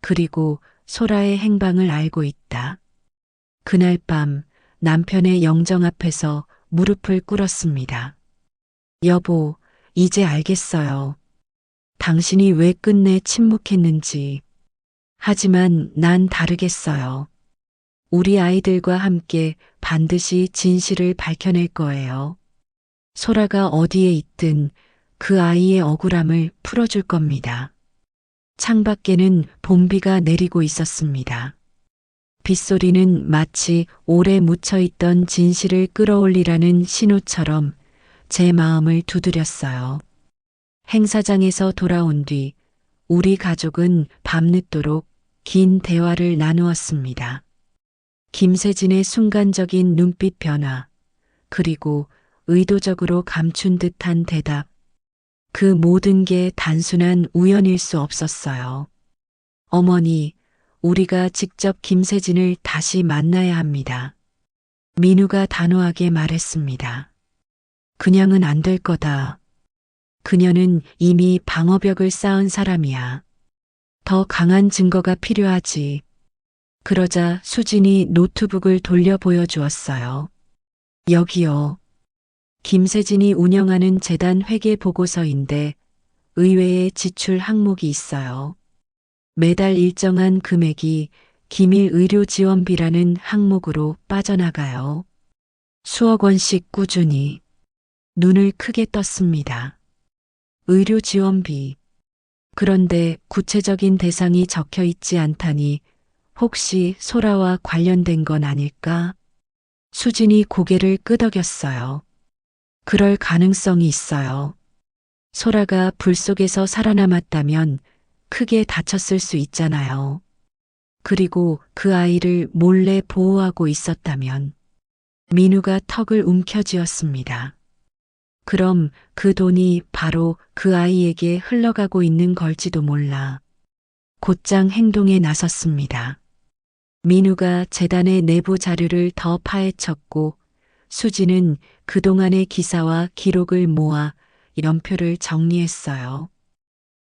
Speaker 1: 그리고 소라의 행방을 알고 있다. 그날 밤 남편의 영정 앞에서 무릎을 꿇었습니다. 여보, 이제 알겠어요. 당신이 왜 끝내 침묵했는지. 하지만 난 다르겠어요. 우리 아이들과 함께 반드시 진실을 밝혀낼 거예요. 소라가 어디에 있든 그 아이의 억울함을 풀어줄 겁니다. 창밖에는 봄비가 내리고 있었습니다. 빗소리는 마치 오래 묻혀있던 진실을 끌어올리라는 신호처럼 제 마음을 두드렸어요. 행사장에서 돌아온 뒤 우리 가족은 밤늦도록 긴 대화를 나누었습니다. 김세진의 순간적인 눈빛 변화, 그리고 의도적으로 감춘 듯한 대답, 그 모든 게 단순한 우연일 수 없었어요. 어머니, 우리가 직접 김세진을 다시 만나야 합니다. 민우가 단호하게 말했습니다. 그냥은 안 될 거다. 그녀는 이미 방어벽을 쌓은 사람이야. 더 강한 증거가 필요하지. 그러자 수진이 노트북을 돌려 보여주었어요. 여기요. 김세진이 운영하는 재단 회계 보고서인데 의외의 지출 항목이 있어요. 매달 일정한 금액이 기밀 의료 지원비라는 항목으로 빠져나가요. 수억 원씩 꾸준히. 눈을 크게 떴습니다. 의료 지원비. 그런데 구체적인 대상이 적혀 있지 않다니 혹시 소라와 관련된 건 아닐까? 수진이 고개를 끄덕였어요. 그럴 가능성이 있어요. 소라가 불 속에서 살아남았다면 크게 다쳤을 수 있잖아요. 그리고 그 아이를 몰래 보호하고 있었다면 민우가 턱을 움켜쥐었습니다. 그럼 그 돈이 바로 그 아이에게 흘러가고 있는 걸지도 몰라. 곧장 행동에 나섰습니다. 민우가 재단의 내부 자료를 더 파헤쳤고 수지는 그동안의 기사와 기록을 모아 연표를 정리했어요.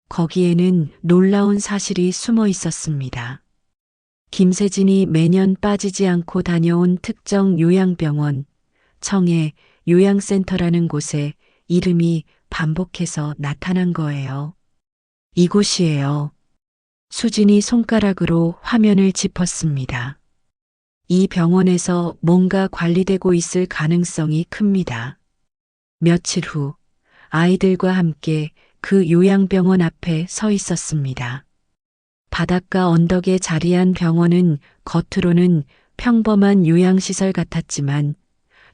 Speaker 1: 거기에는 놀라운 사실이 숨어 있었습니다. 김세진이 매년 빠지지 않고 다녀온 특정 요양병원, 청해 요양센터라는 곳에 이름이 반복해서 나타난 거예요. 이곳이에요. 수진이 손가락으로 화면을 짚었습니다. 이 병원에서 뭔가 관리되고 있을 가능성이 큽니다. 며칠 후 아이들과 함께 그 요양병원 앞에 서 있었습니다. 바닷가 언덕에 자리한 병원은 겉으로는 평범한 요양시설 같았지만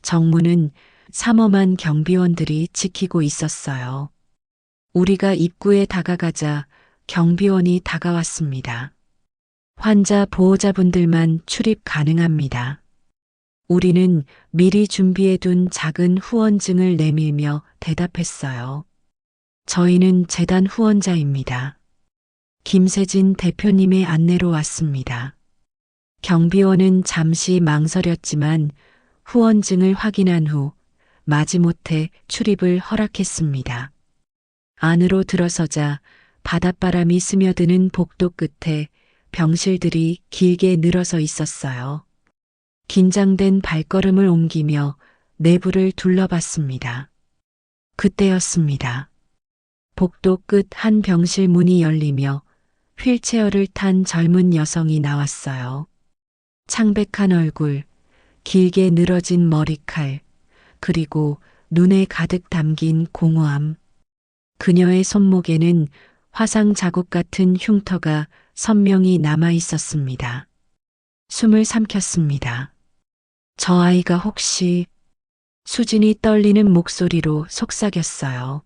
Speaker 1: 정문은 삼엄한 경비원들이 지키고 있었어요. 우리가 입구에 다가가자 경비원이 다가왔습니다. 환자 보호자분들만 출입 가능합니다. 우리는 미리 준비해둔 작은 후원증을 내밀며 대답했어요. 저희는 재단 후원자입니다. 김세진 대표님의 안내로 왔습니다. 경비원은 잠시 망설였지만 후원증을 확인한 후 마지못해 출입을 허락했습니다. 안으로 들어서자 바닷바람이 스며드는 복도 끝에 병실들이 길게 늘어서 있었어요. 긴장된 발걸음을 옮기며 내부를 둘러봤습니다. 그때였습니다. 복도 끝 한 병실 문이 열리며 휠체어를 탄 젊은 여성이 나왔어요. 창백한 얼굴, 길게 늘어진 머리칼, 그리고 눈에 가득 담긴 공허함. 그녀의 손목에는 화상 자국 같은 흉터가 선명히 남아 있었습니다. 숨을 삼켰습니다. 저 아이가 혹시... 수진이 떨리는 목소리로 속삭였어요.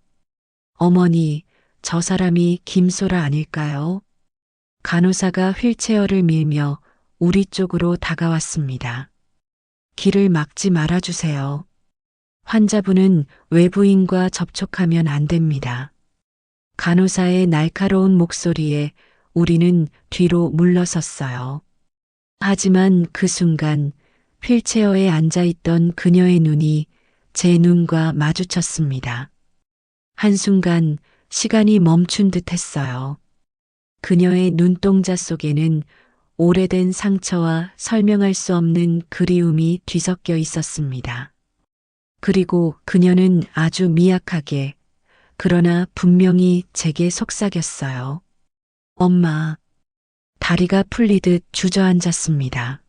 Speaker 1: 어머니, 저 사람이 김소라 아닐까요? 간호사가 휠체어를 밀며 우리 쪽으로 다가왔습니다. 길을 막지 말아주세요. 환자분은 외부인과 접촉하면 안 됩니다. 간호사의 날카로운 목소리에 우리는 뒤로 물러섰어요. 하지만 그 순간 휠체어에 앉아있던 그녀의 눈이 제 눈과 마주쳤습니다. 한순간 시간이 멈춘 듯 했어요. 그녀의 눈동자 속에는 오래된 상처와 설명할 수 없는 그리움이 뒤섞여 있었습니다. 그리고 그녀는 아주 미약하게, 그러나 분명히 제게 속삭였어요. 엄마. 다리가 풀리듯 주저앉았습니다.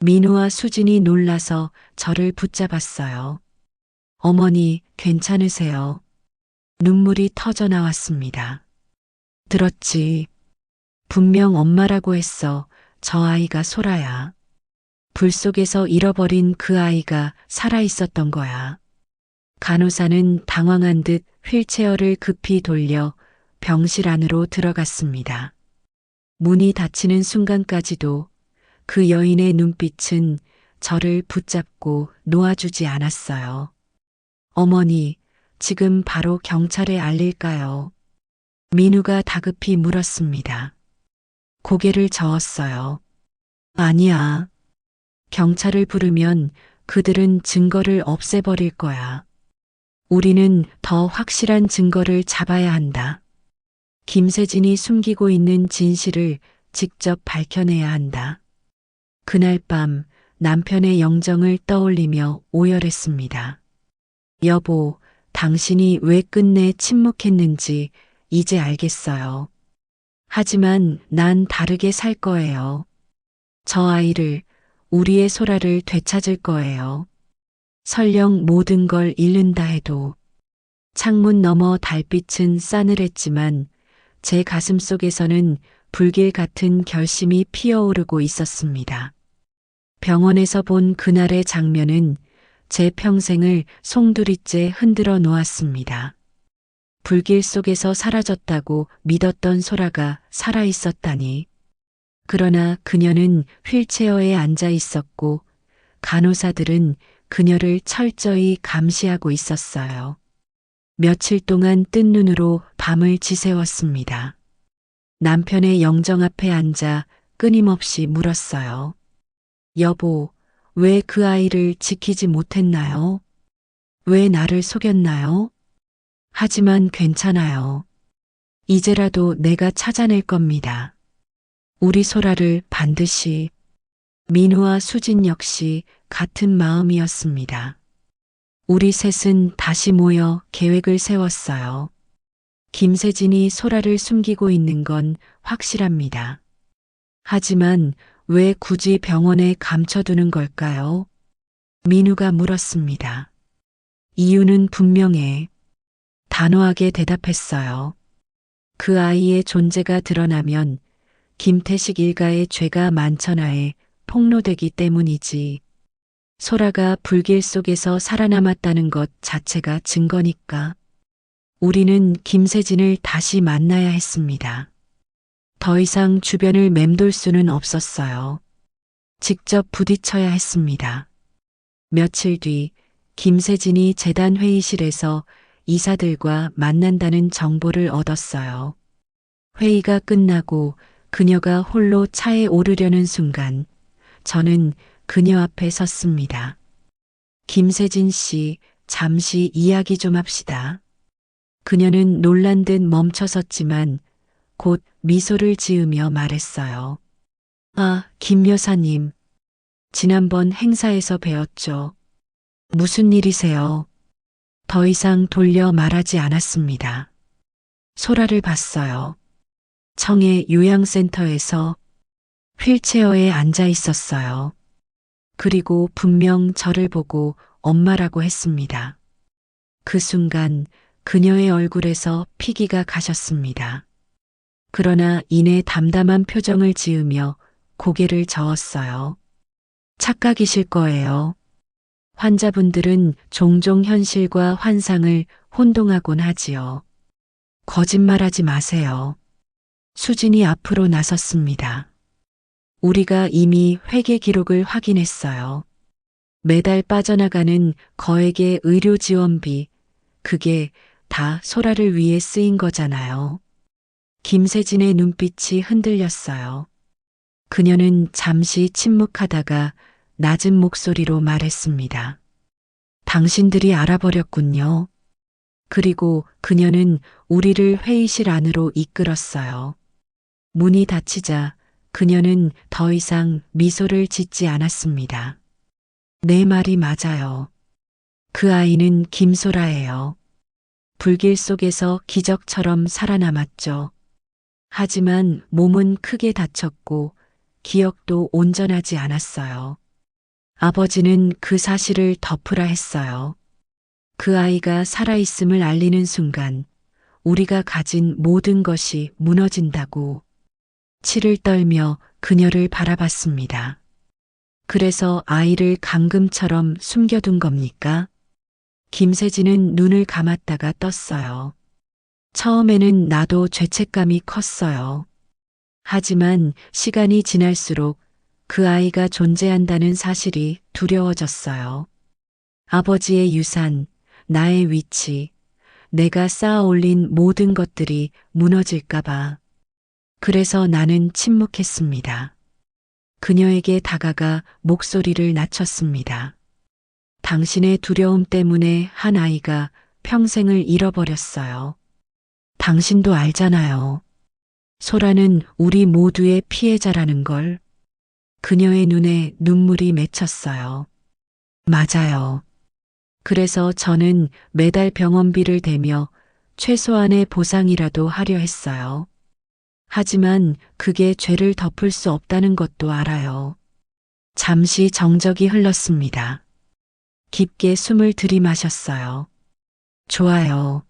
Speaker 1: 민우와 수진이 놀라서 저를 붙잡았어요. 어머니, 괜찮으세요? 눈물이 터져 나왔습니다. 들었지. 분명 엄마라고 했어. 저 아이가 소라야. 불 속에서 잃어버린 그 아이가 살아 있었던 거야. 간호사는 당황한 듯 휠체어를 급히 돌려 병실 안으로 들어갔습니다. 문이 닫히는 순간까지도 그 여인의 눈빛은 저를 붙잡고 놓아주지 않았어요. 어머니, 지금 바로 경찰에 알릴까요? 민우가 다급히 물었습니다. 고개를 저었어요. 아니야. 경찰을 부르면 그들은 증거를 없애버릴 거야. 우리는 더 확실한 증거를 잡아야 한다. 김세진이 숨기고 있는 진실을 직접 밝혀내야 한다. 그날 밤 남편의 영정을 떠올리며 오열했습니다. 여보, 당신이 왜 끝내 침묵했는지 이제 알겠어요. 하지만 난 다르게 살 거예요. 저 아이를, 우리의 소라를 되찾을 거예요. 설령 모든 걸 잃는다 해도. 창문 너머 달빛은 싸늘했지만 제 가슴 속에서는 불길 같은 결심이 피어오르고 있었습니다. 병원에서 본 그날의 장면은 제 평생을 송두리째 흔들어 놓았습니다. 불길 속에서 사라졌다고 믿었던 소라가 살아 있었다니. 그러나 그녀는 휠체어에 앉아 있었고 간호사들은 그녀를 철저히 감시하고 있었어요. 며칠 동안 뜬 눈으로 밤을 지새웠습니다. 남편의 영정 앞에 앉아 끊임없이 물었어요. 여보, 왜 그 아이를 지키지 못했나요? 왜 나를 속였나요? 하지만 괜찮아요. 이제라도 내가 찾아낼 겁니다. 우리 소라를 반드시. 민우와 수진 역시 같은 마음이었습니다. 우리 셋은 다시 모여 계획을 세웠어요. 김세진이 소라를 숨기고 있는 건 확실합니다. 하지만 왜 굳이 병원에 감춰두는 걸까요? 민우가 물었습니다. 이유는 분명해. 단호하게 대답했어요. 그 아이의 존재가 드러나면 김태식 일가의 죄가 만천하에 폭로되기 때문이지. 소라가 불길 속에서 살아남았다는 것 자체가 증거니까. 우리는 김세진을 다시 만나야 했습니다. 더 이상 주변을 맴돌 수는 없었어요. 직접 부딪혀야 했습니다. 며칠 뒤 김세진이 재단 회의실에서 이사들과 만난다는 정보를 얻었어요. 회의가 끝나고 그녀가 홀로 차에 오르려는 순간 저는 그녀 앞에 섰습니다. 김세진 씨, 잠시 이야기 좀 합시다. 그녀는 놀란 듯 멈춰섰지만 곧 미소를 지으며 말했어요. 아, 김 여사님. 지난번 행사에서 뵈었죠. 무슨 일이세요? 더 이상 돌려 말하지 않았습니다. 소라를 봤어요. 청해 요양센터에서 휠체어에 앉아 있었어요. 그리고 분명 저를 보고 엄마라고 했습니다. 그 순간 그녀의 얼굴에서 피기가 가셨습니다. 그러나 이내 담담한 표정을 지으며 고개를 저었어요. 착각이실 거예요. 환자분들은 종종 현실과 환상을 혼동하곤 하지요. 거짓말하지 마세요. 수진이 앞으로 나섰습니다. 우리가 이미 회계 기록을 확인했어요. 매달 빠져나가는 거액의 의료 지원비, 그게 다 소라를 위해 쓰인 거잖아요. 김세진의 눈빛이 흔들렸어요. 그녀는 잠시 침묵하다가 낮은 목소리로 말했습니다. 당신들이 알아버렸군요. 그리고 그녀는 우리를 회의실 안으로 이끌었어요. 문이 닫히자 그녀는 더 이상 미소를 짓지 않았습니다. 내 말이 맞아요. 그 아이는 김소라예요. 불길 속에서 기적처럼 살아남았죠. 하지만 몸은 크게 다쳤고 기억도 온전하지 않았어요. 아버지는 그 사실을 덮으라 했어요. 그 아이가 살아있음을 알리는 순간 우리가 가진 모든 것이 무너진다고. 치를 떨며 그녀를 바라봤습니다. 그래서 아이를 감금처럼 숨겨둔 겁니까? 김세진은 눈을 감았다가 떴어요. 처음에는 나도 죄책감이 컸어요. 하지만 시간이 지날수록 그 아이가 존재한다는 사실이 두려워졌어요. 아버지의 유산, 나의 위치, 내가 쌓아 올린 모든 것들이 무너질까봐. 그래서 나는 침묵했습니다. 그녀에게 다가가 목소리를 낮췄습니다. 당신의 두려움 때문에 한 아이가 평생을 잃어버렸어요. 당신도 알잖아요. 소라는 우리 모두의 피해자라는 걸. 그녀의 눈에 눈물이 맺혔어요. 맞아요. 그래서 저는 매달 병원비를 대며 최소한의 보상이라도 하려 했어요. 하지만 그게 죄를 덮을 수 없다는 것도 알아요. 잠시 정적이 흘렀습니다. 깊게 숨을 들이마셨어요. 좋아요.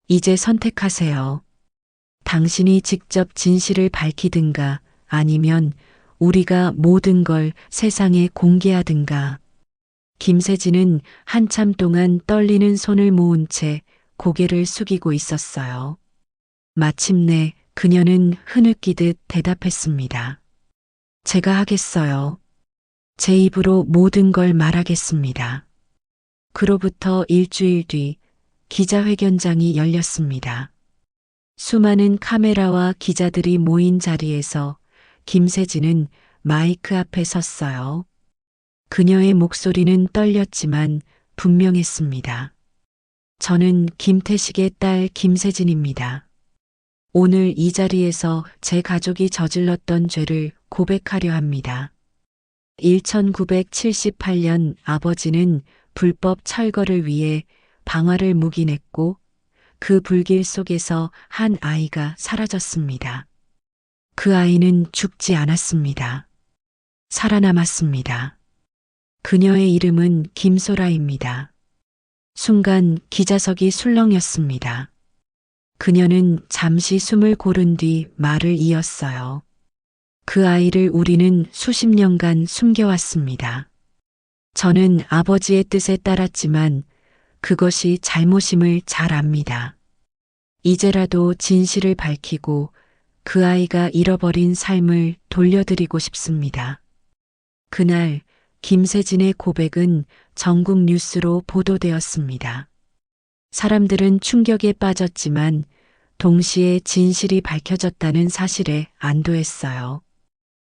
Speaker 1: 이제 선택하세요. 당신이 직접 진실을 밝히든가 아니면 우리가 모든 걸 세상에 공개하든가. 김세진은 한참 동안 떨리는 손을 모은 채 고개를 숙이고 있었어요. 마침내 그녀는 흐느끼듯 대답했습니다. 제가 하겠어요. 제 입으로 모든 걸 말하겠습니다. 그로부터 일주일 뒤 기자회견장이 열렸습니다. 수많은 카메라와 기자들이 모인 자리에서 김세진은 마이크 앞에 섰어요. 그녀의 목소리는 떨렸지만 분명했습니다. 저는 김태식의 딸 김세진입니다. 오늘 이 자리에서 제 가족이 저질렀던 죄를 고백하려 합니다. 1978년 아버지는 불법 철거를 위해 방화를 묵인했고 그 불길 속에서 한 아이가 사라졌습니다. 그 아이는 죽지 않았습니다. 살아남았습니다. 그녀의 이름은 김소라입니다. 순간 기자석이 술렁였습니다. 그녀는 잠시 숨을 고른 뒤 말을 이었어요. 그 아이를 우리는 수십 년간 숨겨왔습니다. 저는 아버지의 뜻에 따랐지만 그것이 잘못임을 잘 압니다. 이제라도 진실을 밝히고 그 아이가 잃어버린 삶을 돌려드리고 싶습니다. 그날 김세진의 고백은 전국 뉴스로 보도되었습니다. 사람들은 충격에 빠졌지만 동시에 진실이 밝혀졌다는 사실에 안도했어요.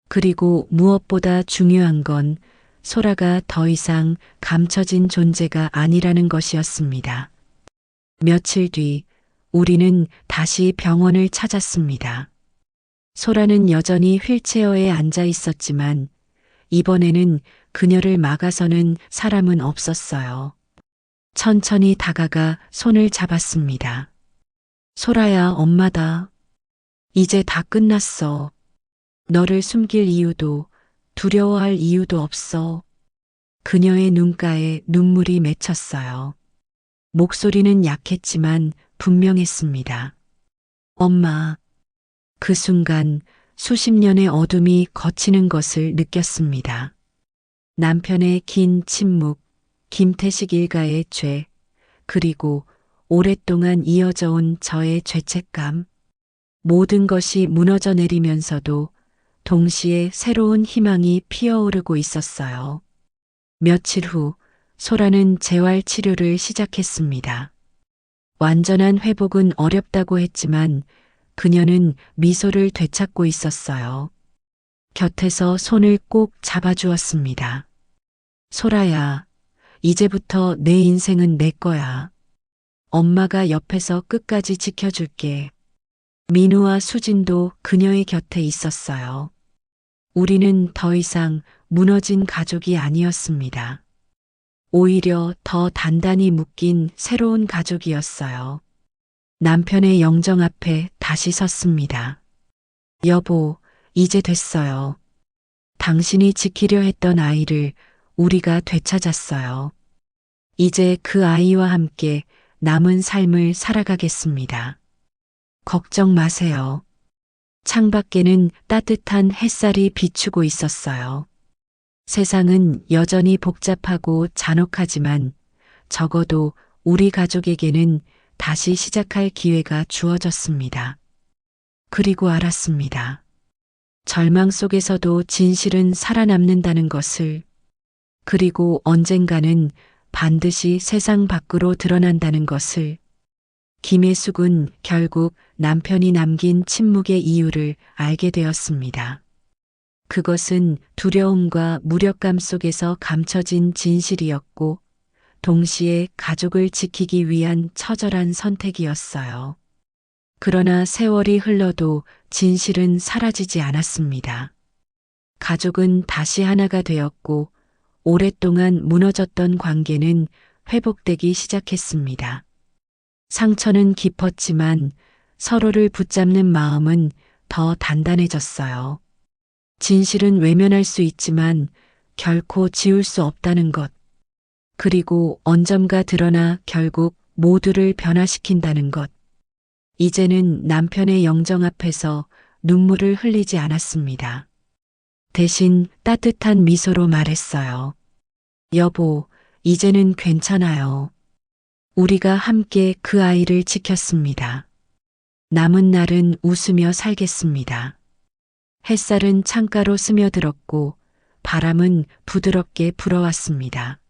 Speaker 1: 그리고 무엇보다 중요한 건 소라가 더 이상 감춰진 존재가 아니라는 것이었습니다. 며칠 뒤 우리는 다시 병원을 찾았습니다. 소라는 여전히 휠체어에 앉아 있었지만 이번에는 그녀를 막아서는 사람은 없었어요. 천천히 다가가 손을 잡았습니다. 소라야, 엄마다. 이제 다 끝났어. 너를 숨길 이유도 두려워할 이유도 없어. 그녀의 눈가에 눈물이 맺혔어요. 목소리는 약했지만 분명했습니다. 엄마. 그 순간 수십 년의 어둠이 걷히는 것을 느꼈습니다. 남편의 긴 침묵, 김태식 일가의 죄, 그리고 오랫동안 이어져 온 저의 죄책감. 모든 것이 무너져 내리면서도 동시에 새로운 희망이 피어오르고 있었어요. 며칠 후 소라는 재활 치료를 시작했습니다. 완전한 회복은 어렵다고 했지만 그녀는 미소를 되찾고 있었어요. 곁에서 손을 꼭 잡아주었습니다. 소라야, 이제부터 내 인생은 내 거야. 엄마가 옆에서 끝까지 지켜줄게. 민우와 수진도 그녀의 곁에 있었어요. 우리는 더 이상 무너진 가족이 아니었습니다. 오히려 더 단단히 묶인 새로운 가족이었어요. 남편의 영정 앞에 다시 섰습니다. 여보, 이제 됐어요. 당신이 지키려 했던 아이를 우리가 되찾았어요. 이제 그 아이와 함께 남은 삶을 살아가겠습니다. 걱정 마세요. 창밖에는 따뜻한 햇살이 비추고 있었어요. 세상은 여전히 복잡하고 잔혹하지만 적어도 우리 가족에게는 다시 시작할 기회가 주어졌습니다. 그리고 알았습니다. 절망 속에서도 진실은 살아남는다는 것을, 그리고 언젠가는 반드시 세상 밖으로 드러난다는 것을. 김혜숙은 결국 남편이 남긴 침묵의 이유를 알게 되었습니다. 그것은 두려움과 무력감 속에서 감춰진 진실이었고, 동시에 가족을 지키기 위한 처절한 선택이었어요. 그러나 세월이 흘러도 진실은 사라지지 않았습니다. 가족은 다시 하나가 되었고, 오랫동안 무너졌던 관계는 회복되기 시작했습니다. 상처는 깊었지만 서로를 붙잡는 마음은 더 단단해졌어요. 진실은 외면할 수 있지만 결코 지울 수 없다는 것. 그리고 언젠가 드러나 결국 모두를 변화시킨다는 것. 이제는 남편의 영정 앞에서 눈물을 흘리지 않았습니다. 대신 따뜻한 미소로 말했어요. 여보, 이제는 괜찮아요. 우리가 함께 그 아이를 지켰습니다. 남은 날은 웃으며 살겠습니다. 햇살은 창가로 스며들었고 바람은 부드럽게 불어왔습니다.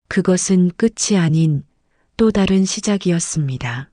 Speaker 1: 그것은 끝이 아닌 또 다른 시작이었습니다.